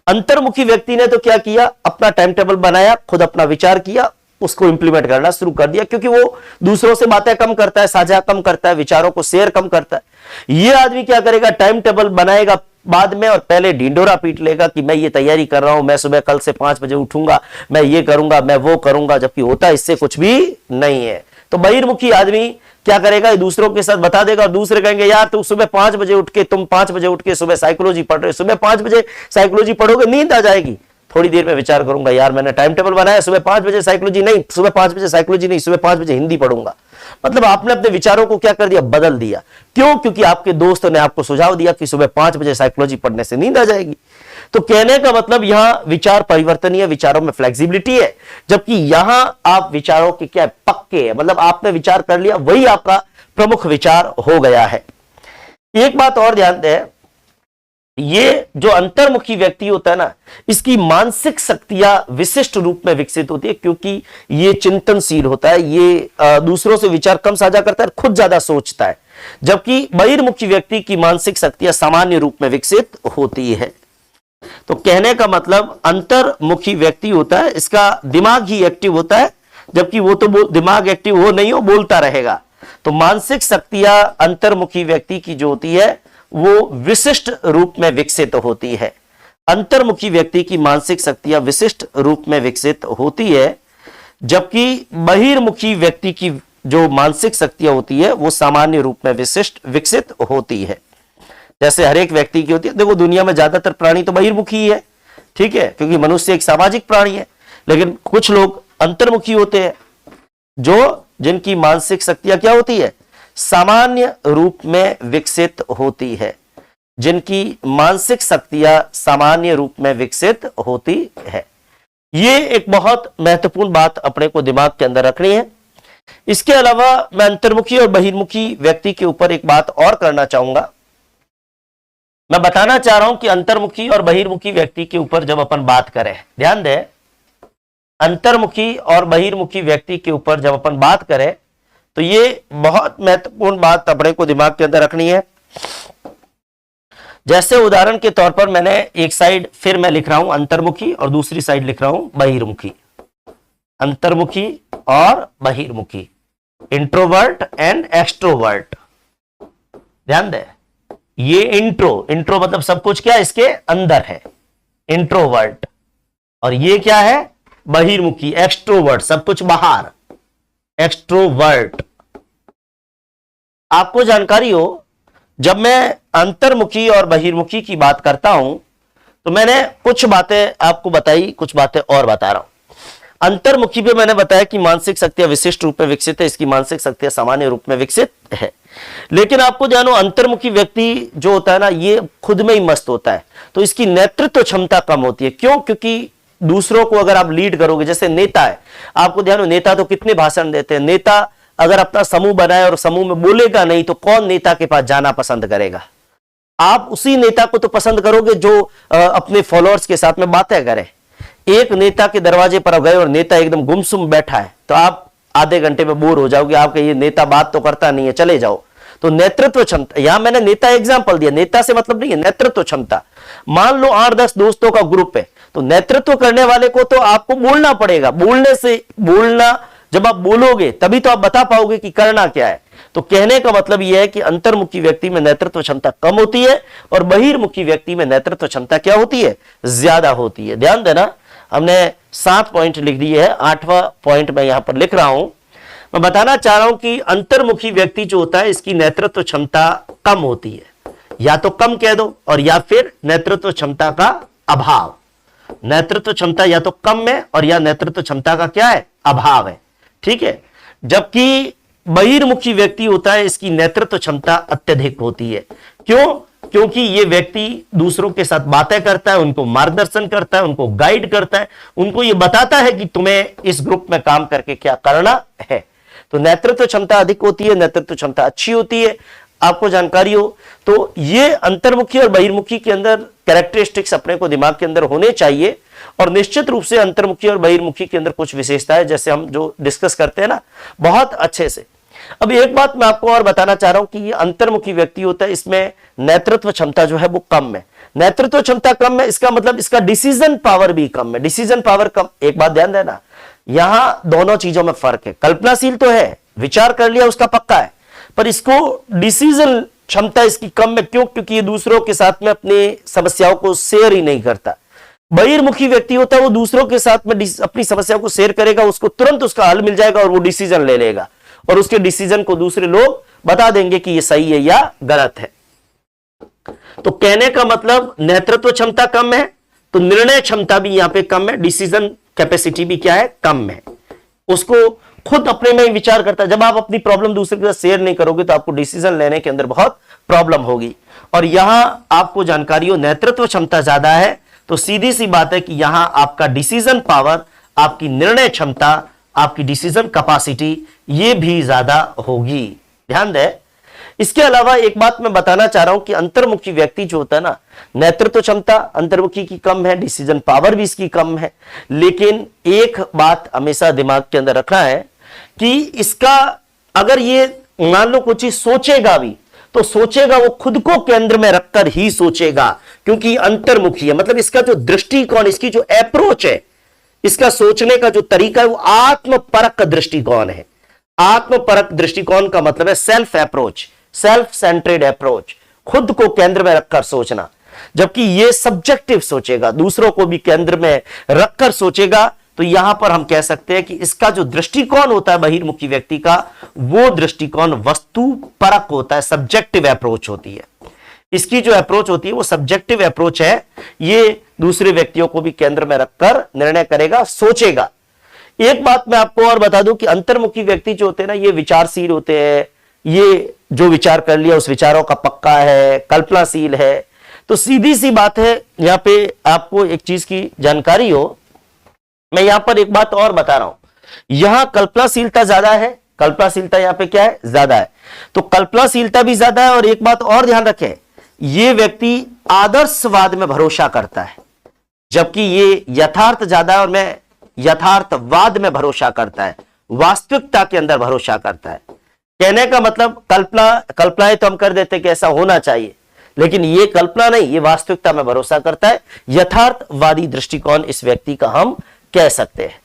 अंतर्मुखी व्यक्ति ने तो क्या किया? अपना टाइम टेबल बनाया, खुद अपना विचार किया, उसको इंप्लीमेंट करना शुरू कर दिया, क्योंकि वो दूसरों से बातें कम करता है, साझा कम करता है, विचारों को शेयर कम करता है। ये आदमी क्या करेगा? टाइम टेबल बनाएगा बाद में और पहले ढिंडोरा पीट लेगा कि मैं ये तैयारी कर रहा हूं, मैं सुबह कल से 5 बजे उठूंगा, मैं ये करूंगा, मैं वो करूंगा, जबकि होता इससे कुछ भी नहीं है। तो बहिर्मुखी आदमी क्या करेगा? दूसरों के साथ बता देगा और दूसरे कहेंगे यार तुम सुबह 5 बजे उठ के, तुम 5 बजे उठ के सुबह साइकोलॉजी पढ़ रहे हो, सुबह 5 बजे साइकोलॉजी पढ़ोगे, नींद आ जाएगी, थोड़ी देर में विचार करूंगा यार मैंने टाइम टेबल बनाया, सुबह 5 बजे साइकोलॉजी नहीं, सुबह 5 बजे साइकोलॉजी नहीं, सुबह 5 बजे हिंदी पढ़ूंगा। मतलब आपने अपने विचारों को क्या कर दिया? बदल दिया। क्यों? क्योंकि आपके दोस्त ने आपको सुझाव दिया कि सुबह 5 बजे साइकोलॉजी पढ़ने से नींद आ जाएगी। तो कहने का मतलब यहां विचार परिवर्तनीय, विचारों में फ्लेक्सिबिलिटी है, जबकि यहां आप विचारों के क्या पक्के है, मतलब आपने विचार कर लिया, वही आपका प्रमुख विचार हो गया है। एक बात और ध्यान दें, ये जो अंतर्मुखी व्यक्ति होता है ना, इसकी मानसिक शक्तियां विशिष्ट रूप में विकसित होती है, क्योंकि ये चिंतनशील होता है, ये दूसरों से विचार कम साझा करता है, खुद ज्यादा सोचता है। जबकि बहिर्मुखी व्यक्ति की मानसिक शक्तियां सामान्य रूप में विकसित होती है। तो कहने का मतलब अंतर्मुखी व्यक्ति होता है, इसका दिमाग ही एक्टिव होता है, जबकि वो तो दिमाग एक्टिव हो नहीं हो, बोलता रहेगा। तो मानसिक शक्तियां अंतर्मुखी व्यक्ति की जो होती है वो विशिष्ट रूप में विकसित होती है। अंतर्मुखी व्यक्ति की मानसिक शक्तियां विशिष्ट रूप में विकसित होती है, जबकि बहिर्मुखी व्यक्ति की जो मानसिक शक्तियां होती है वो सामान्य रूप में विकसित होती है। जैसे हर एक व्यक्ति की होती है। देखो, दुनिया में ज्यादातर प्राणी तो बहिर्मुखी ही है, ठीक है, क्योंकि मनुष्य एक सामाजिक प्राणी है। लेकिन कुछ लोग अंतर्मुखी होते हैं, जिनकी मानसिक शक्तियां क्या होती है? सामान्य रूप में विकसित होती है। जिनकी मानसिक शक्तियां सामान्य रूप में विकसित होती है। ये एक बहुत महत्वपूर्ण बात अपने को दिमाग के अंदर रखनी है। इसके अलावा मैं अंतर्मुखी और बहिर्मुखी व्यक्ति के ऊपर एक बात और करना चाहूंगा। मैं बताना चाह रहा हूं कि अंतर्मुखी और बहिर्मुखी व्यक्ति के ऊपर जब अपन बात करें, ध्यान दें, अंतर्मुखी और बहिर्मुखी व्यक्ति के ऊपर जब अपन बात करें तो ये बहुत महत्वपूर्ण बात अपने को दिमाग के अंदर रखनी है। जैसे उदाहरण के तौर पर मैंने एक साइड फिर मैं लिख रहा हूं अंतर्मुखी और दूसरी साइड लिख रहा हूं बहिर्मुखी। अंतर्मुखी और बहिर्मुखी, इंट्रोवर्ट एंड एक्सट्रोवर्ट। ध्यान दें, ये इंट्रो मतलब सब कुछ क्या इसके अंदर है, इंट्रोवर्ट, और ये क्या है? बहिर्मुखी, एक्सट्रोवर्ट, सब कुछ बाहर, एक्सट्रोवर्ट। आपको जानकारी हो, जब मैं अंतर्मुखी और बहिर्मुखी की बात करता हूं तो मैंने कुछ बातें आपको बताई, कुछ बातें और बता रहा हूं। अंतर्मुखी पे मैंने बताया कि मानसिक शक्तियां विशिष्ट रूप में विकसित है, इसकी मानसिक शक्तियां सामान्य रूप में विकसित है। लेकिन आपको जानो, अंतर्मुखी व्यक्ति जो होता है ना, ये खुद में ही मस्त होता है, तो इसकी नेतृत्व क्षमता कम होती है। क्यों? क्योंकि दूसरों को अगर आप लीड करोगे, जैसे नेता है, आपको ध्यान हो, नेता तो कितने भाषण देते हैं। नेता अगर अपना समूह बनाए और समूह में बोलेगा नहीं तो कौन नेता के पास जाना पसंद करेगा? आप उसी नेता को तो पसंद करोगे जो अपने फॉलोअर्स के साथ में बातें करे। एक नेता के दरवाजे पर गए और नेता एकदम गुमसुम बैठा है तो आप आधे घंटे में बोर हो जाओगे, आपके ये नेता बात तो करता नहीं है, चले जाओ। तो नेतृत्व क्षमता, यहां मैंने नेता एग्जांपल दिया, नेता से मतलब नहीं है, नेतृत्व क्षमता। मान लो 8-10 दोस्तों का ग्रुप है, तो नेतृत्व करने वाले को तो आपको बोलना पड़ेगा, बोलना जब आप बोलोगे तभी तो आप बता पाओगे कि करना क्या है। तो कहने का मतलब यह है कि अंतर्मुखी व्यक्ति में नेतृत्व क्षमता कम होती है और बहिर्मुखी व्यक्ति में नेतृत्व क्षमता क्या होती है, ज्यादा होती है। ध्यान देना, हमने 7 पॉइंट लिख दिए हैं, 8वां पॉइंट मैं यहां पर लिख रहा हूं। मैं बताना चाह रहा हूं कि अंतर्मुखी व्यक्ति जो होता है इसकी नेतृत्व क्षमता कम होती है, या तो कम कह दो, और या फिर नेतृत्व क्षमता का अभाव। नेतृत्व क्षमता या तो कम है और या नेतृत्व क्षमता का क्या है, अभाव है, ठीक है। जबकि बहिर्मुखी व्यक्ति होता है इसकी नेतृत्व क्षमता अत्यधिक होती है। क्यों? क्योंकि ये व्यक्ति दूसरों के साथ बातें करता है, उनको मार्गदर्शन करता है, उनको गाइड करता है, उनको ये बताता है कि तुम्हें इस ग्रुप में काम करके क्या करना है। तो नेतृत्व क्षमता अधिक होती है, नेतृत्व क्षमता अच्छी होती है। आपको जानकारी हो तो ये अंतर्मुखी और बहिर्मुखी के अंदर कैरेक्टरिस्टिक्स अपने को दिमाग के अंदर होने चाहिए, और निश्चित रूप से अंतर्मुखी और बहिर्मुखी के अंदर कुछ विशेषताएं जैसे हम जो डिस्कस करते हैं ना बहुत अच्छे से। अब एक बात मैं आपको और बताना चाह रहा हूं कि ये अंतर्मुखी व्यक्ति होता है, इसमें नेतृत्व क्षमता जो है वो कम है। नेतृत्व क्षमता कम है, इसका मतलब इसका डिसीजन पावर भी कम है। डिसीजन पावर कम, एक बात ध्यान देना, यहां दोनों चीजों में फर्क है। कल्पनाशील तो है, विचार कर लिया उसका पक्का है, पर इसको डिसीजन क्षमता इसकी कम है। क्यों? क्योंकि ये दूसरों के साथ में अपनी समस्याओं को शेयर ही नहीं करता। बहिर्मुखी व्यक्ति होता है वो दूसरों के साथ में अपनी समस्या को शेयर करेगा, उसको तुरंत उसका हल मिल जाएगा और वो डिसीजन ले लेगा, और उसके डिसीजन को दूसरे लोग बता देंगे कि ये सही है या गलत है। तो कहने का मतलब नेतृत्व क्षमता कम है तो निर्णय क्षमता भी यहां पे कम है, डिसीजन कैपेसिटी भी क्या है, कम है। उसको खुद अपने में ही विचार करता है। जब आप अपनी प्रॉब्लम दूसरे के साथ शेयर नहीं करोगे तो आपको डिसीजन लेने के अंदर बहुत प्रॉब्लम होगी। और यहां आपको जानकारी हो नेतृत्व क्षमता ज्यादा है तो सीधी सी बात है कि यहां आपका डिसीजन पावर, आपकी निर्णय क्षमता, आपकी डिसीजन कैपेसिटी ये भी ज्यादा होगी। ध्यान दें। इसके अलावा एक बात मैं बताना चाह रहा हूं कि अंतर्मुखी व्यक्ति जो होता है ना, नेतृत्व क्षमता अंतर्मुखी की कम है, डिसीजन पावर भी इसकी कम है, लेकिन एक बात हमेशा दिमाग के अंदर रखना है कि इसका अगर ये मान लो कुछ चीज सोचेगा भी तो सोचेगा वो खुद को केंद्र में रखकर ही सोचेगा, क्योंकि अंतर्मुखी है। मतलब इसका जो दृष्टिकोण, इसकी जो अप्रोच है, इसका सोचने का जो तरीका है वो आत्मपरक दृष्टिकोण है। आत्मपरक दृष्टिकोण का मतलब है सेल्फ अप्रोच, सेल्फ सेंट्रेड अप्रोच, खुद को केंद्र में रखकर सोचना। जबकि ये सब्जेक्टिव सोचेगा, दूसरों को भी केंद्र में रखकर सोचेगा। तो यहां पर हम कह सकते हैं कि इसका जो दृष्टिकोण होता है बहिर्मुखी व्यक्ति का, वो दृष्टिकोण वस्तु परक होता है, सब्जेक्टिव अप्रोच होती है। इसकी जो अप्रोच होती है वो सब्जेक्टिव अप्रोच है। ये दूसरे व्यक्तियों को भी केंद्र में रखकर निर्णय करेगा, सोचेगा। एक बात मैं आपको और बता दूं कि अंतर्मुखी व्यक्ति जो होते हैं ना, ये विचारशील होते हैं। ये जो विचार कर लिया उस विचारों का पक्का है, कल्पनाशील है। तो सीधी सी बात है, यहां पे आपको एक चीज की जानकारी हो, मैं यहां पर एक बात और बता रहा हूं। यहां कल्पनाशीलता ज्यादा है, कल्पनाशीलता यहां पे क्या है, ज्यादा है। तो कल्पनाशीलता भी ज्यादा है। और एक बात और ध्यान रखें, ये व्यक्ति आदर्शवाद में भरोसा करता है, जबकि ये यथार्थ ज्यादा है और मैं यथार्थवाद में भरोसा करता है, वास्तविकता के अंदर भरोसा करता है। कहने का मतलब कल्पनाएं तो हम कर देते कि ऐसा होना चाहिए, लेकिन ये कल्पना नहीं, ये वास्तविकता में भरोसा करता है। यथार्थवादी दृष्टिकोण इस व्यक्ति का हम कह सकते हैं।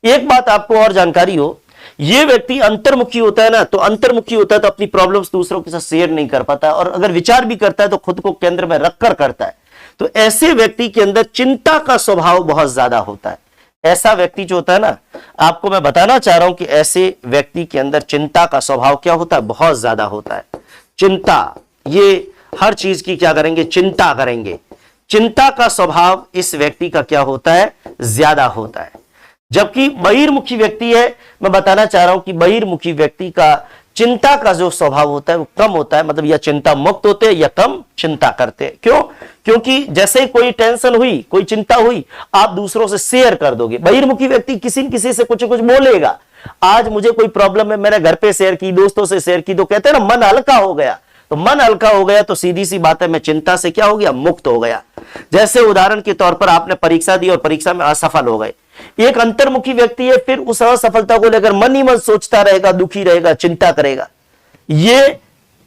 एक बात आपको और जानकारी हो, ये व्यक्ति अंतर्मुखी होता है ना, तो अंतर्मुखी होता है तो अपनी प्रॉब्लम्स दूसरों के साथ शेयर नहीं कर पाता, और अगर विचार भी करता है तो खुद को केंद्र में रखकर करता है। तो ऐसे व्यक्ति के अंदर चिंता का स्वभाव बहुत ज्यादा होता है। ऐसा व्यक्ति जो होता है ना, आपको मैं बताना चाह रहा हूं कि ऐसे व्यक्ति के अंदर चिंता का स्वभाव क्या होता है, बहुत ज्यादा होता है। चिंता, ये हर चीज की क्या करेंगे, चिंता करेंगे। चिंता का स्वभाव इस व्यक्ति का क्या होता है, ज्यादा होता है। जबकि बहिर्मुखी व्यक्ति है, मैं बताना चाह रहा हूं कि बहिर्मुखी व्यक्ति का चिंता का जो स्वभाव होता है वो कम होता है। मतलब या चिंता मुक्त होते हैं या कम चिंता करते हैं। क्यों? क्योंकि जैसे ही कोई टेंशन हुई, कोई चिंता हुई, आप दूसरों से शेयर कर दोगे। बहिर्मुखी व्यक्ति किसी न किसी से कुछ कुछ बोलेगा। आज मुझे कोई प्रॉब्लम है, मैंने घर पे शेयर की, दोस्तों से शेयर की, तो कहते हैं ना मन हल्का हो गया। तो मन हल्का हो गया तो सीधी सी बात है, मैं चिंता से क्या हो गया, मुक्त हो गया। जैसे उदाहरण के तौर पर आपने परीक्षा दी और परीक्षा में असफल हो गए। एक अंतर्मुखी व्यक्ति है, फिर उस असफलता को लेकर मन ही मन सोचता रहेगा, दुखी रहेगा, चिंता करेगा। ये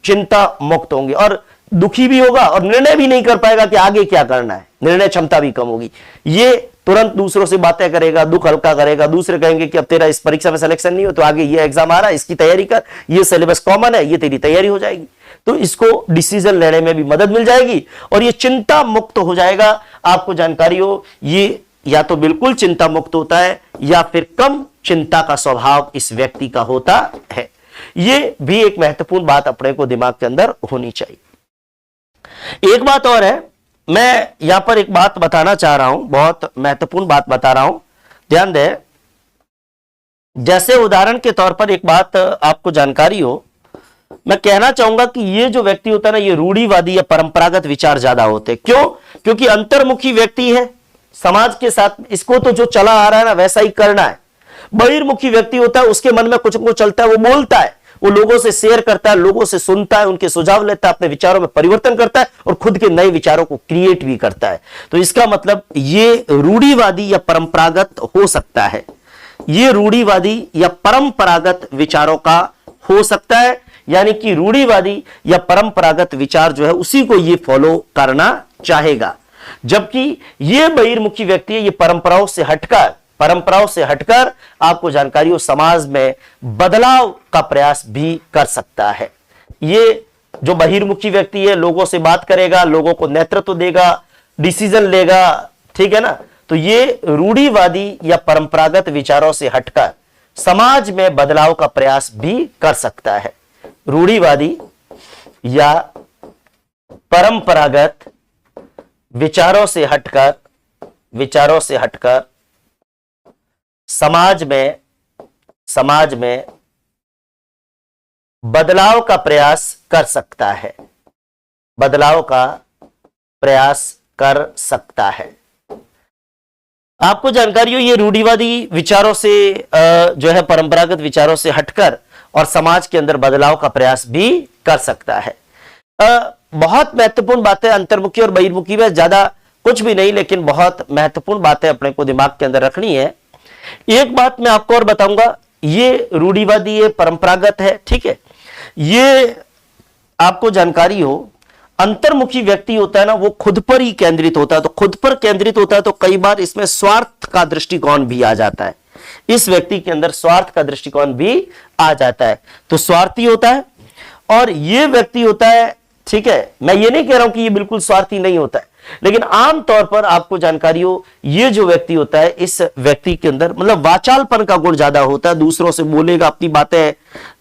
चिंता मुक्त होंगे और दुखी भी होगा और निर्णय भी नहीं कर पाएगा कि आगे क्या करना है, निर्णय क्षमता भी कम होगी। ये तुरंत दूसरों से बातें करेगा, दुख हल्का करेगा, दूसरे कहेंगे कि अब तेरा इस परीक्षा में सिलेक्शन नहीं हो तो आगे ये एग्जाम आ रहा है, इसकी तैयारी कर, ये सिलेबस कॉमन है, ये तेरी तैयारी हो जाएगी। तो इसको डिसीजन लेने में भी मदद मिल जाएगी और ये चिंता मुक्त हो जाएगा। आपको जानकारी हो, ये या तो बिल्कुल चिंता मुक्त होता है या फिर कम चिंता का स्वभाव इस व्यक्ति का होता है। ये भी एक महत्वपूर्ण बात अपने को दिमाग के अंदर होनी चाहिए। एक बात और है, मैं यहां पर एक बात बताना चाह रहा हूं, बहुत महत्वपूर्ण बात बता रहा हूं, ध्यान दें। जैसे उदाहरण के तौर पर एक बात आपको जानकारी हो, मैं कहना चाहूंगा कि ये जो व्यक्ति होता है ना, ये रूढ़िवादी या परंपरागत विचार ज्यादा होते हैं। क्यों? क्योंकि अंतर्मुखी व्यक्ति है, समाज के साथ इसको तो जो चला आ रहा है ना वैसा ही करना है। बहिर्मुखी व्यक्ति होता है, उसके मन में कुछ चलता है, वो बोलता है, वो लोगों से शेयर करता है, लोगों से सुनता है, उनके सुझाव लेता है, अपने विचारों में परिवर्तन करता है और खुद के नए विचारों को क्रिएट भी करता है। तो इसका मतलब ये रूढ़िवादी या परंपरागत हो सकता है, ये रूढ़िवादी या परंपरागत विचारों का हो सकता है। यानी कि रूढ़िवादी या परंपरागत विचार जो है उसी को ये फॉलो करना चाहेगा, जबकि ये बहिर्मुखी व्यक्ति है, ये परंपराओं से हटकर आपको जानकारी हो समाज में बदलाव का प्रयास भी कर सकता है। ये जो बहिर्मुखी व्यक्ति है लोगों से बात करेगा, लोगों को नेतृत्व देगा, डिसीजन लेगा, ठीक है ना। तो ये रूढ़िवादी या परंपरागत विचारों से हटकर समाज में बदलाव का प्रयास भी कर सकता है। रूढ़िवादी या परंपरागत विचारों से हटकर समाज में बदलाव का प्रयास कर सकता है, आपको जानकारी हो, ये रूढ़िवादी विचारों से जो है परंपरागत विचारों से हटकर और समाज के अंदर बदलाव का प्रयास भी कर सकता है। बहुत महत्वपूर्ण बातें अंतर्मुखी और बहिर्मुखी में, ज्यादा कुछ भी नहीं, लेकिन बहुत महत्वपूर्ण बातें अपने को दिमाग के अंदर रखनी है। एक बात मैं आपको और बताऊंगा, ये रूढ़िवादी है, परंपरागत है, ठीक है। ये आपको जानकारी हो, अंतर्मुखी व्यक्ति होता है ना, वो खुद पर ही केंद्रित होता है। तो खुद पर केंद्रित होता है तो कई बार इसमें स्वार्थ का दृष्टिकोण भी आ जाता है, इस व्यक्ति के अंदर स्वार्थ का दृष्टिकोण भी आ जाता है, तो स्वार्थी होता है। और ये व्यक्ति होता है, ठीक है, मैं ये नहीं कह रहा हूं कि ये बिल्कुल स्वार्थी नहीं होता है, लेकिन आमतौर पर आपको जानकारी हो, ये जो व्यक्ति होता है इस व्यक्ति के अंदर मतलब वाचालपन का गुण ज्यादा होता है, दूसरों से बोलेगा, अपनी बातें।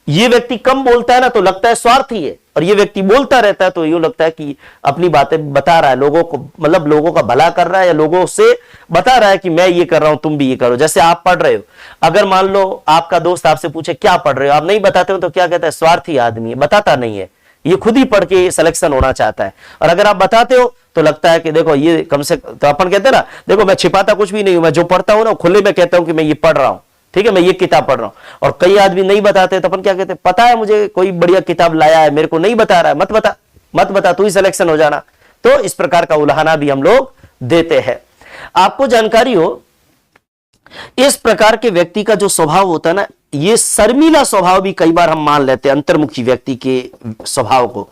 ये व्यक्ति कम बोलता है ना तो लगता है स्वार्थी है, और ये व्यक्ति बोलता रहता है तो यूं लगता है कि अपनी बातें बता रहा है लोगों को, मतलब लोगों का भला कर रहा है या लोगों से बता रहा है कि मैं ये कर रहा हूं, तुम भी ये करो। जैसे आप पढ़ रहे हो, अगर मान लो आपका दोस्त आपसे पूछे क्या पढ़ रहे हो, आप नहीं बताते हो तो क्या कहता है, स्वार्थी आदमी है, बताता नहीं है, ये खुद ही पढ़ के सिलेक्शन होना चाहता है। और अगर आप बताते हो तो लगता है कि देखो ये कम से, तो अपन कहते हैं ना, देखो मैं छिपाता कुछ भी नहीं हूं, मैं जो पढ़ता हूं ना खुले में कहता हूं कि मैं ये पढ़ रहा हूं, ठीक है, मैं ये किताब पढ़ रहा हूं। और कई आदमी नहीं बताते तो अपन क्या कहते हैं, पता है मुझे कोई बढ़िया किताब लाया है, मेरे को नहीं बता रहा है, मत बता तू ही सिलेक्शन हो जाना। तो इस प्रकार का उलाहना भी हम लोग देते हैं। आपको जानकारी हो, इस प्रकार के व्यक्ति का जो स्वभाव होता है ना, ये शर्मीला स्वभाव भी कई बार हम मान लेते हैं अंतर्मुखी व्यक्ति के स्वभाव को,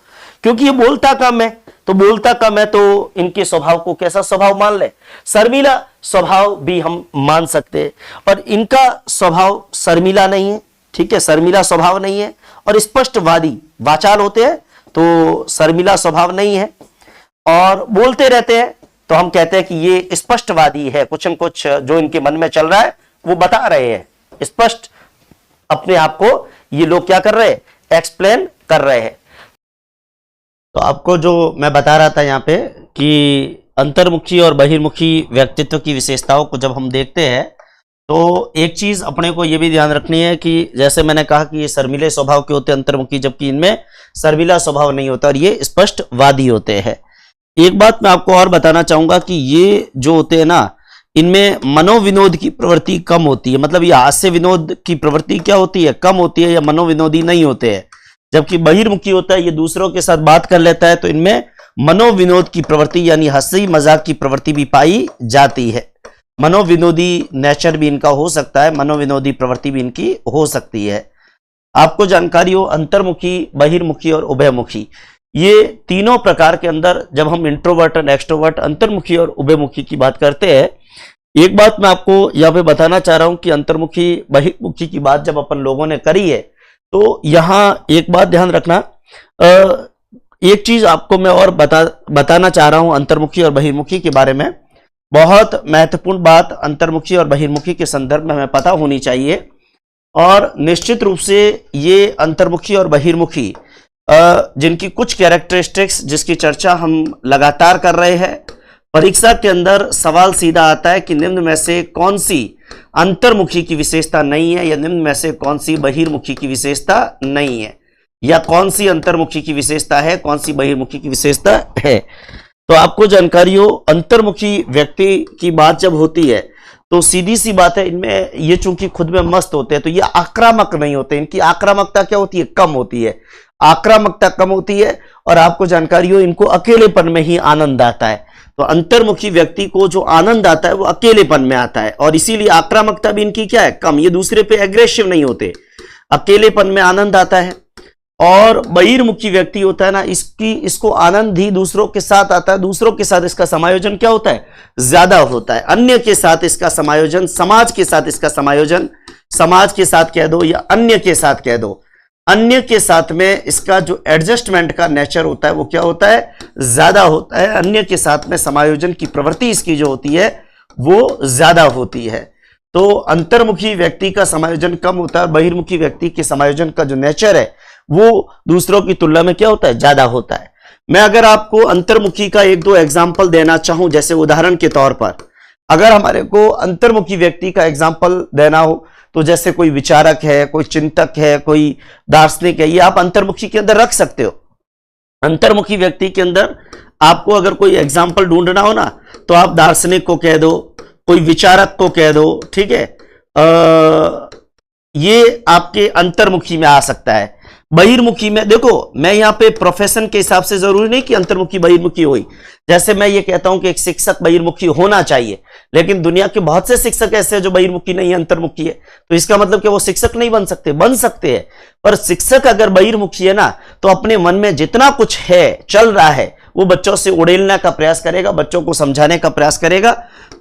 क्योंकि ये बोलता कम है, तो इनके स्वभाव को कैसा स्वभाव मान ले, शर्मीला स्वभाव भी हम मान सकते हैं। और इनका स्वभाव शर्मीला नहीं है, ठीक है, शर्मीला स्वभाव नहीं है, और स्पष्टवादी वाचाल होते हैं तो शर्मीला स्वभाव नहीं है, और बोलते रहते हैं तो हम कहते हैं कि ये स्पष्टवादी है, कुछ न कुछ जो इनके मन में चल रहा है वो बता रहे हैं, स्पष्ट अपने आप को ये लोग क्या कर रहे हैं, एक्सप्लेन कर रहे हैं। तो आपको जो मैं बता रहा था यहाँ पे कि अंतर्मुखी और बहिर्मुखी व्यक्तित्व की विशेषताओं को जब हम देखते हैं तो एक चीज अपने को यह भी ध्यान रखनी है कि जैसे मैंने कहा कि ये शर्मीले स्वभाव के होते हैं अंतर्मुखी, जबकि इनमें शर्मीला स्वभाव नहीं होता और ये स्पष्टवादी होते हैं। एक बात मैं आपको और बताना चाहूंगा कि ये जो होते हैं ना, इनमें मनोविनोद की प्रवृत्ति कम होती है, मतलब ये हास्य विनोद की प्रवृत्ति क्या होती है, कम होती है, या मनोविनोदी नहीं होते हैं। जबकि बहिर्मुखी होता है, ये दूसरों के साथ बात कर लेता है तो इनमें मनोविनोद की प्रवृत्ति यानी हंसी मजाक की प्रवृत्ति भी पाई जाती है। मनोविनोदी नेचर भी इनका हो सकता है, मनोविनोदी प्रवृत्ति भी इनकी हो सकती है। आपको जानकारी हो अंतर्मुखी, बहिर्मुखी और उभयमुखी, ये तीनों प्रकार के अंदर जब हम इंट्रोवर्ट एंड एक्सट्रोवर्ट, अंतर्मुखी और उभयमुखी की बात करते हैं, एक बात मैं आपको यहाँ पे बताना चाह रहा हूं कि अंतर्मुखी बहिर्मुखी की बात जब अपन लोगों ने करी है, तो यहां एक बात ध्यान रखना, एक चीज आपको मैं और बताना चाह रहा हूं अंतर्मुखी और बहिर्मुखी के बारे में। बहुत महत्वपूर्ण बात अंतर्मुखी और बहिर्मुखी के संदर्भ में हमें पता होनी चाहिए, और निश्चित रूप से ये अंतर्मुखी और बहिर्मुखी जिनकी कुछ कैरेक्टरिस्टिक्स जिसकी चर्चा हम लगातार कर रहे हैं, परीक्षा के अंदर सवाल सीधा आता है कि निम्न में से कौन सी अंतर्मुखी की विशेषता नहीं है, या निम्न में से कौन सी बहिर्मुखी की विशेषता नहीं है, या कौन सी अंतर्मुखी की विशेषता है, कौन सी बहिर्मुखी की विशेषता है। तो आपको जानकारी हो, अंतर्मुखी व्यक्ति की बात जब होती है तो सीधी सी बात है, इनमें ये चूंकि खुद में मस्त होते हैं तो ये आक्रामक नहीं होते, इनकी आक्रामकता क्या होती है, कम होती है, आक्रामकता कम होती है, और आपको जानकारी हो इनको अकेलेपन में ही आनंद आता है। तो अंतर्मुखी व्यक्ति को जो आनंद आता है वो अकेलेपन में आता है, और इसीलिए आक्रामकता भी इनकी क्या है, कम, ये दूसरे पे एग्रेसिव नहीं होते, अकेलेपन में आनंद आता है। और बहिर्मुखी व्यक्ति होता है ना, इसको आनंद ही दूसरों के साथ आता है, दूसरों के साथ इसका समायोजन क्या होता है, ज्यादा होता है, अन्य के साथ इसका समायोजन, समाज के साथ इसका समायोजन, समाज के साथ कह दो या अन्य के साथ कह दो, अन्य के साथ में इसका जो एडजस्टमेंट का नेचर होता है वो क्या होता है, ज्यादा होता है, अन्य के साथ में समायोजन की प्रवृत्ति इसकी जो होती है वो ज्यादा होती है। तो अंतर्मुखी व्यक्ति का समायोजन कम होता है, बहिर्मुखी व्यक्ति के समायोजन का जो नेचर है वो दूसरों की तुलना में क्या होता है, ज्यादा होता है। मैं अगर आपको अंतर्मुखी का एक दो एग्जाम्पल देना चाहूं, जैसे उदाहरण के तौर पर अगर हमारे को अंतर्मुखी व्यक्ति का एग्जाम्पल देना हो, तो जैसे कोई विचारक है, कोई चिंतक है, कोई दार्शनिक है, ये आप अंतर्मुखी के अंदर रख सकते हो। अंतर्मुखी व्यक्ति के अंदर आपको अगर कोई एग्जाम्पल ढूंढना हो ना, तो आप दार्शनिक को कह दो, कोई विचारक को कह दो, ठीक है, ये आपके अंतर्मुखी में आ सकता है। बहिर्मुखी में देखो, मैं यहां पे प्रोफेशन के हिसाब से जरूरी नहीं कि अंतर्मुखी बहिर्मुखी हुई, जैसे मैं ये कहता हूं कि एक शिक्षक बहिर्मुखी होना चाहिए, लेकिन दुनिया के बहुत से शिक्षक ऐसे हैं जो बहिर्मुखी नहीं है, अंतर्मुखी है, तो इसका मतलब कि वो शिक्षक नहीं बन सकते, बन सकते हैं। पर शिक्षक अगर बहिर्मुखी है ना, तो अपने मन में जितना कुछ है, चल रहा है, वो बच्चों से उड़ेलने का प्रयास करेगा, बच्चों को समझाने का प्रयास करेगा।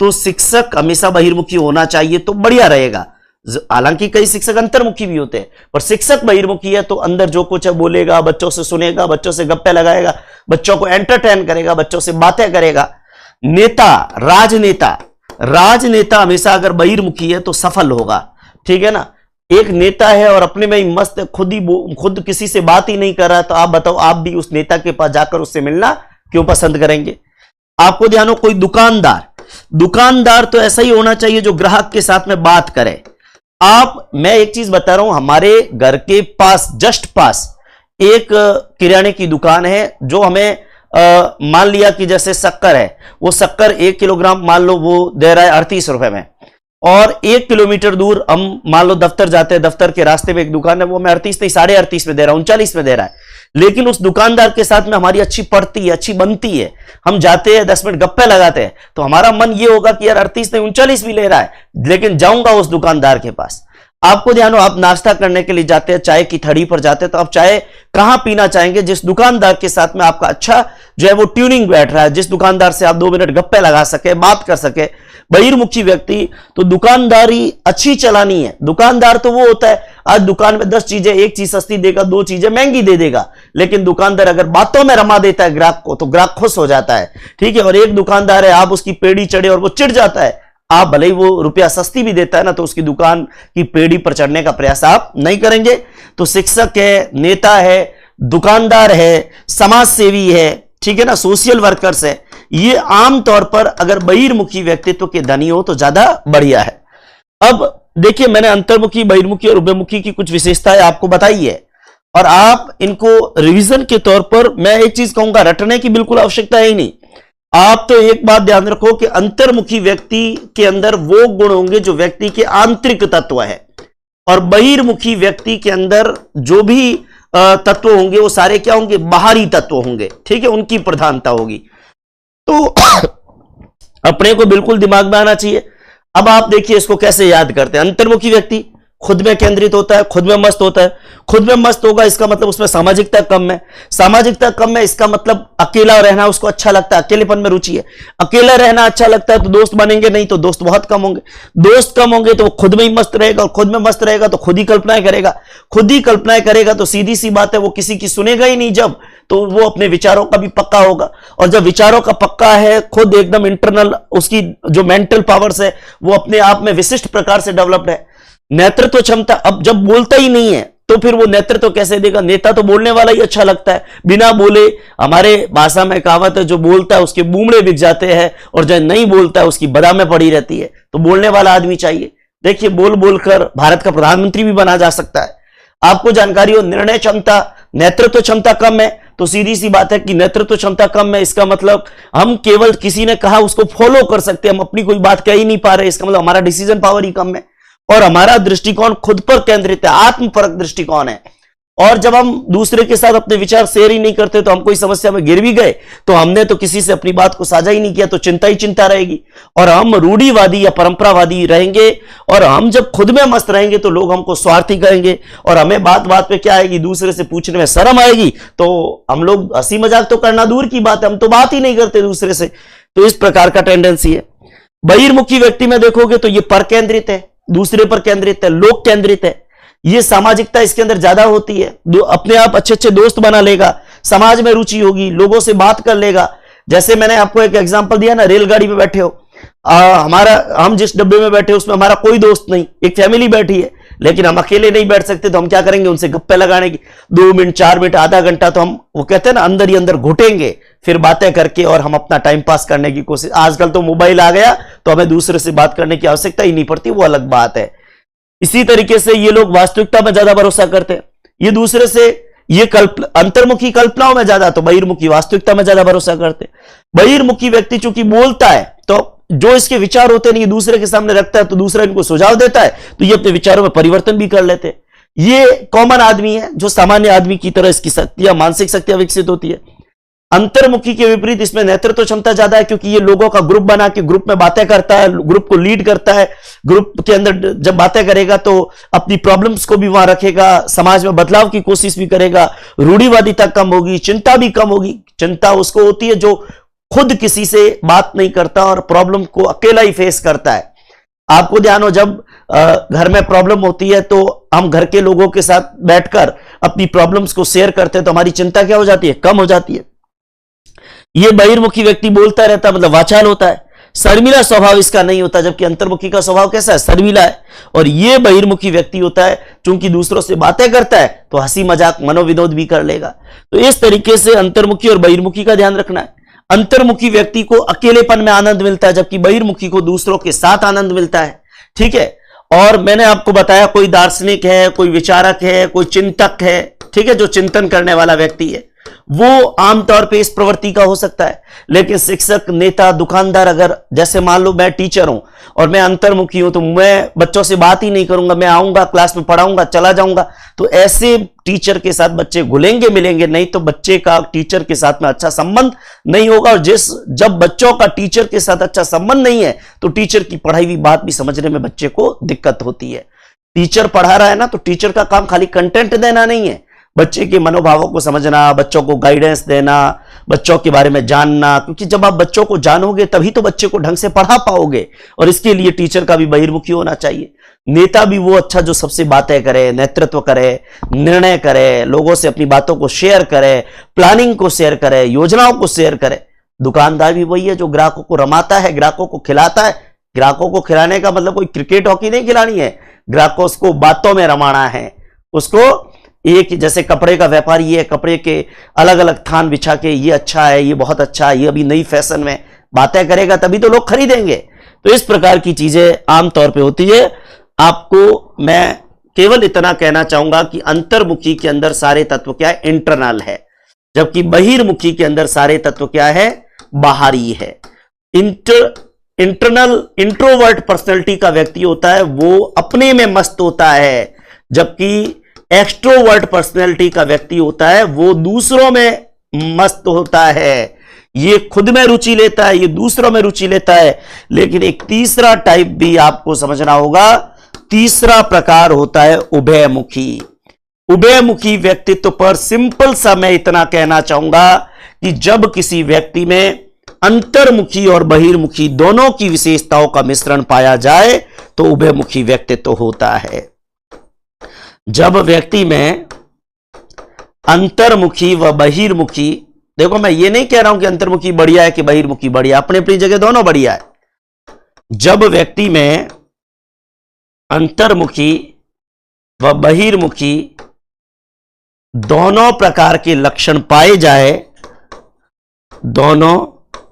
तो शिक्षक हमेशा बहिर्मुखी होना चाहिए तो बढ़िया रहेगा। हालांकि कई शिक्षक अंतर्मुखी भी होते हैं, पर शिक्षक बहिर्मुखी है तो अंदर जो कुछ है बोलेगा, बच्चों से सुनेगा, बच्चों से गप्पे लगाएगा, बच्चों को एंटरटेन करेगा, बच्चों से बातें करेगा। नेता, राजनेता हमेशा अगर बहिर्मुखी है तो सफल होगा, ठीक है ना। एक नेता है और अपने में ही मस्त है, खुद किसी से बात ही नहीं कर रहा, तो आप बताओ, आप भी उस नेता के पास जाकर उससे मिलना क्यों पसंद करेंगे। आपको ध्यान हो, कोई दुकानदार तो ऐसा ही होना चाहिए जो ग्राहक के साथ में बात करे। मैं एक चीज बता रहा हूं, हमारे घर के पास, जस्ट पास एक किराने की दुकान है, जो हमें मान लिया कि जैसे शक्कर है, वो शक्कर 1 किलोग्राम मान लो वो दे रहा है 38 रुपए में, और 1 किलोमीटर दूर हम मान लो दफ्तर जाते हैं, दफ्तर के रास्ते में एक दुकान है, वो मैं 38 नहीं 38.5 में दे रहा हूं, 39 में दे रहा है, लेकिन उस दुकानदार के साथ में हमारी अच्छी पड़ती है, अच्छी बनती है, हम जाते हैं 10 मिनट गप्पे लगाते हैं, तो हमारा मन ये होगा कि यार 38 नहीं 39 भी ले रहा है, लेकिन जाऊंगा उस दुकानदार के पास। आपको ध्यान हो, आप नाश्ता करने के लिए जाते हैं, चाय की थड़ी पर जाते हैं, तो आप चाय कहां पीना चाहेंगे, जिस दुकानदार के साथ में आपका अच्छा जो है वो ट्यूनिंग बैठ रहा है, जिस दुकानदार से आप 2 मिनट गप्पे लगा सके, बात कर सके। बहिर्मुखी व्यक्ति तो दुकानदारी अच्छी चलानी है। दुकानदार तो वो होता है, आज दुकान में 10 चीजें, एक चीज सस्ती देगा, 2 चीजें महंगी दे देगा, लेकिन दुकानदार अगर बातों में रमा देता है ग्राहक को, तो ग्राहक खुश हो जाता है, ठीक है। और एक दुकानदार है, आप उसकी पेड़ी चढ़े और वो चिढ़ जाता है, आप भले ही वो रुपया सस्ती भी देता है ना, तो उसकी दुकान की पेड़ी पर चढ़ने का प्रयास आप नहीं करेंगे। तो शिक्षक है, नेता है, दुकानदार है, समाज सेवी है, ठीक है ना, सोशल वर्कर्स है, ये आमतौर पर अगर बहिर्मुखी व्यक्तित्व के धनी हो तो ज्यादा बढ़िया है। अब देखिए, मैंने अंतर्मुखी, बहिर्मुखी और उभयमुखी की कुछ विशेषताएं आपको बताई है, और आप इनको रिवीजन के तौर पर, मैं एक चीज कहूंगा, रटने की बिल्कुल आवश्यकता है ही नहीं। आप तो एक बात ध्यान रखो कि अंतर्मुखी व्यक्ति के अंदर वो गुण होंगे जो व्यक्ति के आंतरिक तत्व है, और बहिर्मुखी व्यक्ति के अंदर जो भी तत्व होंगे वो सारे क्या होंगे, बाहरी तत्व होंगे, ठीक है, उनकी प्रधानता होगी। तो अपने को बिल्कुल दिमाग में आना चाहिए। अब आप देखिए इसको कैसे याद करते हैं। अंतर्मुखी व्यक्ति खुद में केंद्रित होता है, खुद में मस्त होता है। खुद में मस्त होगा इसका मतलब उसमें सामाजिकता कम है, सामाजिकता कम है इसका मतलब अकेला रहना उसको अच्छा लगता है, अकेलेपन में रुचि है। अकेला रहना अच्छा लगता है तो दोस्त बनेंगे नहीं, तो दोस्त बहुत कम होंगे। दोस्त कम होंगे तो वो खुद में ही मस्त रहेगा, और खुद में मस्त रहेगा तो खुद ही कल्पनाएं करेगा। खुद ही कल्पनाएं करेगा तो सीधी सी बात है वो किसी की सुनेगा ही नहीं, जब तो वो अपने विचारों का भी पक्का होगा। और जब विचारों का पक्का है, खुद एकदम इंटरनल उसकी जो मेंटल पावर्स है वो अपने आप में विशिष्ट प्रकार से डेवलप्ड है। नेतृत्व क्षमता, अब जब बोलता ही नहीं है तो फिर वो नेतृत्व कैसे देगा? नेता तो बोलने वाला ही अच्छा लगता है, बिना बोले। हमारे भाषा में कहावत है, जो बोलता है उसके बूमड़े बिक जाते हैं और जो नहीं बोलता है उसकी बदामें पड़ी रहती है। तो बोलने वाला आदमी चाहिए। देखिए, बोल बोलकर भारत का प्रधानमंत्री भी बना जा सकता है। आपको जानकारी हो, निर्णय क्षमता, नेतृत्व क्षमता कम है तो सीधी सी बात है कि नेतृत्व क्षमता कम है, इसका मतलब हम केवल किसी ने कहा उसको फॉलो कर सकते हैं, हम अपनी कोई बात कह ही नहीं पा रहे। इसका मतलब हमारा डिसीजन पावर ही कम है और हमारा दृष्टिकोण खुद पर केंद्रित है, आत्मपरक दृष्टिकोण है। और जब हम दूसरे के साथ अपने विचार शेयर ही नहीं करते तो हम कोई समस्या में गिर भी गए तो हमने तो किसी से अपनी बात को साझा ही नहीं किया, तो चिंता ही चिंता रहेगी और हम रूढ़िवादी या परंपरावादी रहेंगे। और हम जब खुद में मस्त रहेंगे तो लोग हमको स्वार्थी कहेंगे और हमें बात बात पे क्या आएगी, दूसरे से पूछने में शर्म आएगी। तो हम लोग हंसी मजाक तो करना दूर की बात है, हम तो बात ही नहीं करते दूसरे से। तो इस प्रकार का टेंडेंसी है। बहिर्मुखी व्यक्ति में देखोगे तो ये पर केंद्रित है, दूसरे पर केंद्रित है, लोक केंद्रित है। ये सामाजिकता इसके अंदर ज्यादा होती है, अपने आप अच्छे अच्छे दोस्त बना लेगा, समाज में रुचि होगी, लोगों से बात कर लेगा। जैसे मैंने आपको एक एग्जांपल दिया ना, रेलगाड़ी में बैठे हो, हम जिस डब्बे में बैठे उसमें हमारा कोई दोस्त नहीं, एक फैमिली बैठी है, लेकिन हम अकेले नहीं बैठ सकते तो हम क्या करेंगे, उनसे गप्पे लगाने की 2 मिनट 4 मिनट आधा घंटा तो हम, वो कहते हैं ना, अंदर ही अंदर घुटेंगे, फिर बातें करके और हम अपना टाइम पास करने की कोशिश। आजकल तो मोबाइल आ गया तो हमें दूसरे से बात करने की आवश्यकता ही नहीं पड़ती, वो अलग बात है। इसी तरीके से ये लोग वास्तविकता में ज्यादा भरोसा करते हैं, ये दूसरे से, ये अंतर्मुखी कल्पनाओं में ज्यादा, तो बहिर्मुखी वास्तविकता में ज्यादा भरोसा करते हैं। बहिर्मुखी व्यक्ति चूंकि बोलता है तो जो इसके विचार होते हैं ये दूसरे के सामने रखता है, तो दूसरा इनको सुझाव देता है तो ये अपने विचारों में परिवर्तन भी कर लेते हैं। ये कॉमन आदमी है, जो सामान्य आदमी की तरह इसकी शक्तियां, मानसिक शक्तियां विकसित होती है। अंतर्मुखी के विपरीत इसमें नेतृत्व क्षमता ज्यादा है, क्योंकि ये लोगों का ग्रुप बना के ग्रुप में बातें करता है, ग्रुप को लीड करता है। ग्रुप के अंदर जब बातें करेगा तो अपनी प्रॉब्लम्स को भी वहां रखेगा, समाज में बदलाव की कोशिश भी करेगा, रूढ़िवादिता कम होगी, चिंता भी कम होगी। चिंता उसको होती है जो खुद किसी से बात नहीं करता और प्रॉब्लम को अकेला ही फेस करता है। आपको ध्यान हो, जब घर में प्रॉब्लम होती है तो हम घर के लोगों के साथ बैठकर अपनी प्रॉब्लम्स को शेयर करते हैं तो हमारी चिंता क्या हो जाती है, कम हो जाती है। ये बहिर्मुखी व्यक्ति बोलता रहता है, मतलब वाचाल होता है, शर्मिला स्वभाव इसका नहीं होता, जबकि अंतर्मुखी का स्वभाव कैसा है, शर्मिला है। और ये बहिर्मुखी व्यक्ति होता है, चूंकि दूसरों से बातें करता है तो हंसी मजाक मनोविनोद भी कर लेगा। तो इस तरीके से अंतर्मुखी और बहिर्मुखी का ध्यान रखना है। अंतर्मुखी व्यक्ति को अकेलेपन में आनंद मिलता है, जबकि बहिर्मुखी को दूसरों के साथ आनंद मिलता है। ठीक है, और मैंने आपको बताया कोई दार्शनिक है, कोई विचारक है, कोई चिंतक है, ठीक है, जो चिंतन करने वाला व्यक्ति है, वो आमतौर पे इस प्रवृत्ति का हो सकता है। लेकिन शिक्षक, नेता, दुकानदार, अगर जैसे मान लो मैं टीचर हूं और मैं अंतर्मुखी हूं तो मैं बच्चों से बात ही नहीं करूंगा, मैं आऊंगा क्लास में पढ़ाऊंगा चला जाऊंगा, तो ऐसे टीचर के साथ बच्चे घुलेंगे मिलेंगे नहीं, तो बच्चे का टीचर के साथ में अच्छा संबंध नहीं होगा। और जब बच्चों का टीचर के साथ अच्छा संबंध नहीं है तो टीचर की पढ़ाई हुई बात भी समझने में बच्चे को दिक्कत होती है। टीचर पढ़ा रहा है ना, तो टीचर का काम खाली कंटेंट देना नहीं है, बच्चे के मनोभावों को समझना, बच्चों को गाइडेंस देना, बच्चों के बारे में जानना, क्योंकि जब आप बच्चों को जानोगे तभी तो बच्चे को ढंग से पढ़ा पाओगे। और इसके लिए टीचर का भी बहिर्मुखी होना चाहिए। नेता भी वो अच्छा जो सबसे बातें करे, नेतृत्व करे, निर्णय करे, लोगों से अपनी बातों को शेयर करे, प्लानिंग को शेयर करे, योजनाओं को शेयर करे। दुकानदार भी वही है जो ग्राहकों को रमाता है, ग्राहकों को खिलाता है। ग्राहकों को खिलाने का मतलब कोई क्रिकेट हॉकी नहीं खिलानी है, ग्राहकों को बातों में रमाना है। उसको एक, जैसे कपड़े का व्यापारी है, कपड़े के अलग अलग थान बिछा के ये अच्छा है, ये बहुत अच्छा है, ये अभी नई फैशन में बातें करेगा तभी तो लोग खरीदेंगे। तो इस प्रकार की चीजें आमतौर पे होती है। आपको मैं केवल इतना कहना चाहूंगा कि अंतर्मुखी के अंदर सारे तत्व क्या है, इंटरनल है, जबकि बहिर्मुखी के अंदर सारे तत्व क्या है, बाहरी है। इंटरनल इंट्रोवर्ट पर्सनैलिटी का व्यक्ति होता है, वो अपने में मस्त होता है, जबकि एक्सट्रोवर्ट पर्सनैलिटी का व्यक्ति होता है वो दूसरों में मस्त होता है। ये खुद में रुचि लेता है, ये दूसरों में रुचि लेता है। लेकिन एक तीसरा टाइप भी आपको समझना होगा। तीसरा प्रकार होता है उभयमुखी। उभयमुखी व्यक्तित्व पर सिंपल सा मैं इतना कहना चाहूंगा कि जब किसी व्यक्ति में अंतर्मुखी और बहिर्मुखी दोनों की विशेषताओं का मिश्रण पाया जाए तो उभयमुखी व्यक्तित्व होता है। जब व्यक्ति में अंतर्मुखी व बहिर्मुखी, देखो मैं ये नहीं कह रहा हूं कि अंतर्मुखी बढ़िया है कि बहिर्मुखी बढ़िया, अपनी अपनी जगह दोनों बढ़िया है। जब व्यक्ति में अंतर्मुखी व बहिर्मुखी दोनों प्रकार के लक्षण पाए जाए, दोनों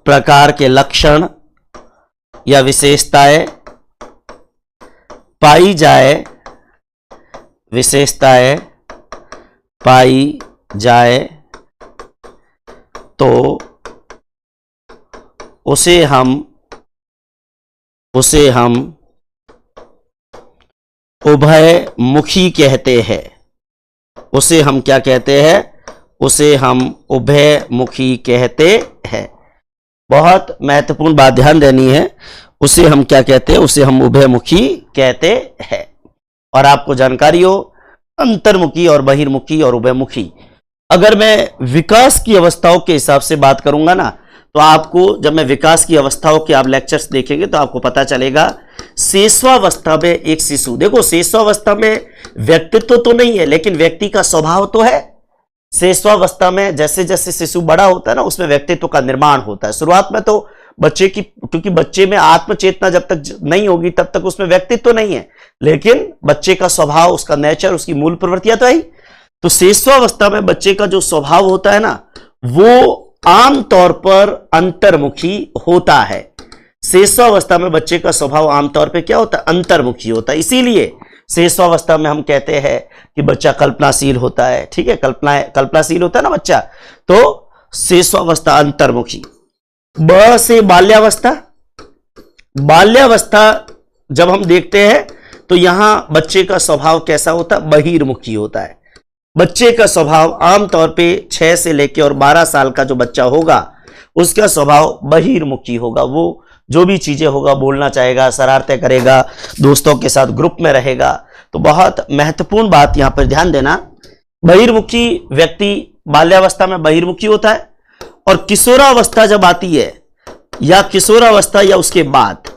प्रकार के लक्षण या विशेषताएं पाई जाए, विशेषताएं पाई जाए तो उसे हम उभयमुखी कहते हैं। उसे हम क्या कहते हैं? उसे हम उभयमुखी कहते हैं। बहुत महत्वपूर्ण बात ध्यान देनी है। उसे हम क्या कहते हैं? उसे हम उभयमुखी कहते हैं। और आपको जानकारी हो अंतर्मुखी और बहिर्मुखी और उभयमुखी, अगर मैं विकास की अवस्थाओं के हिसाब से बात करूंगा ना, तो आपको जब मैं विकास की अवस्थाओं के आप लेक्चर्स देखेंगे तो आपको पता चलेगा शेषवावस्था में एक शिशु, देखो शेषवावस्था में व्यक्तित्व तो नहीं है लेकिन व्यक्ति का स्वभाव तो है। शेषवावस्था में जैसे जैसे शिशु बड़ा होता है ना, उसमें व्यक्तित्व का निर्माण होता है। शुरुआत में तो बच्चे की, क्योंकि बच्चे में आत्मचेतना जब तक नहीं होगी तब तक उसमें व्यक्तित्व नहीं है, लेकिन बच्चे का स्वभाव, उसका नेचर, उसकी मूल प्रवृत्तियां तो है। तो शेषवावस्था में बच्चे का जो स्वभाव होता है ना, वो आमतौर पर अंतर्मुखी होता है। शेषवावस्था में बच्चे का स्वभाव आमतौर पे क्या होता है? अंतर्मुखी होता है। इसीलिए शेषवावस्था में हम कहते हैं कि बच्चा कल्पनाशील होता है। ठीक है, कल्पनाशील होता है ना बच्चा, तो शेषवावस्था अंतर्मुखी। ब से बाल्यावस्था। बाल्यावस्था जब हम देखते हैं तो यहां बच्चे का स्वभाव कैसा होता है? बहिर्मुखी होता है। बच्चे का स्वभाव आमतौर पे 6 से लेकर और 12 साल का जो बच्चा होगा उसका स्वभाव बहिर्मुखी होगा। वो जो भी चीजें होगा बोलना चाहेगा, शरारतें करेगा, दोस्तों के साथ ग्रुप में रहेगा। तो बहुत महत्वपूर्ण बात यहां पर ध्यान देना, बहिर्मुखी व्यक्ति बाल्यावस्था में बहिर्मुखी होता है, और किशोरावस्था जब आती है या किशोरावस्था या उसके बाद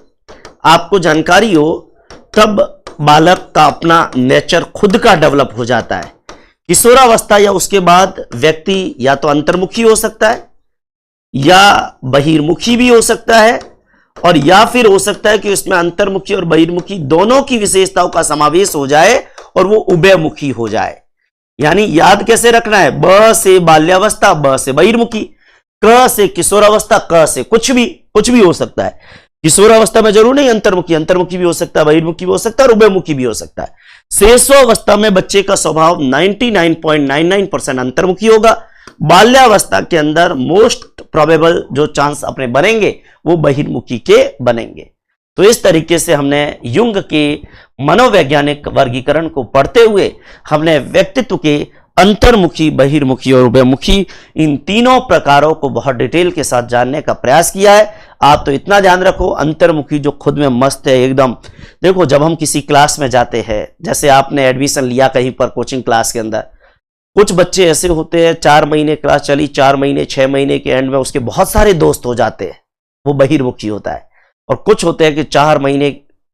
आपको जानकारी हो, तब बालक का अपना नेचर खुद का डेवलप हो जाता है। किशोरावस्था या उसके बाद व्यक्ति या तो अंतर्मुखी हो सकता है या बहिर्मुखी भी हो सकता है, और या फिर हो सकता है कि उसमें अंतर्मुखी और बहिर्मुखी दोनों की विशेषताओं का समावेश हो जाए और वो उभयमुखी हो जाए। यानी याद कैसे रखना है? ब से बाल्यावस्था, ब से बहिर्मुखी, क से किशोरावस्था, क से कुछ भी हो सकता है। किशोरावस्था में जरूर नहीं अंतर्मुखी, अंतर्मुखी भी हो सकता है, बहिर्मुखी भी हो सकता है और उभयमुखी भी हो सकता है। शेषवावस्था में बच्चे का स्वभाव 99.99% अंतर्मुखी होगा। बाल्यावस्था के अंदर मोस्ट प्रोबेबल जो चांस अपने बनेंगे वो बहिर्मुखी के बनेंगे। तो इस तरीके से हमने युंग के मनोवैज्ञानिक वर्गीकरण को पढ़ते हुए हमने व्यक्तित्व के अंतर्मुखी, बहिर्मुखी और उभयमुखी, इन तीनों प्रकारों को बहुत डिटेल के साथ जानने का प्रयास किया है। आप तो इतना ध्यान रखो, अंतर्मुखी जो खुद में मस्त है एकदम। देखो जब हम किसी क्लास में जाते हैं, जैसे आपने एडमिशन लिया कहीं पर कोचिंग क्लास के अंदर, कुछ बच्चे ऐसे होते हैं 4 महीने क्लास चली, 4 महीने 6 महीने के एंड में उसके बहुत सारे दोस्त हो जाते हैं, वो बहिर्मुखी होता है। और कुछ होते हैं कि 4 महीने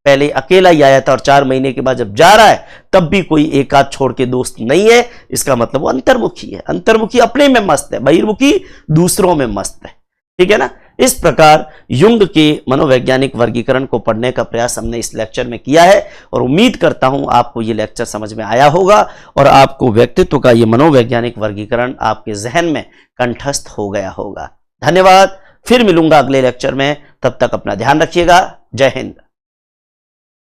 पहले अकेला ही आया था और 4 महीने के बाद जब जा रहा है तब भी कोई एक आध छोड़ के दोस्त नहीं है, इसका मतलब वो अंतर्मुखी है। अंतर्मुखी अपने में मस्त है, बहिर्मुखी दूसरों में मस्त है। ठीक है ना? इस प्रकार युंग के मनोवैज्ञानिक वर्गीकरण को पढ़ने का प्रयास हमने इस लेक्चर में किया है, और उम्मीद करता हूं आपको ये लेक्चर समझ में आया होगा और आपको व्यक्तित्व का ये मनोवैज्ञानिक वर्गीकरण आपके जहन में कंठस्थ हो गया होगा। धन्यवाद। फिर मिलूंगा अगले लेक्चर में, तब तक अपना ध्यान रखिएगा। जय हिंद।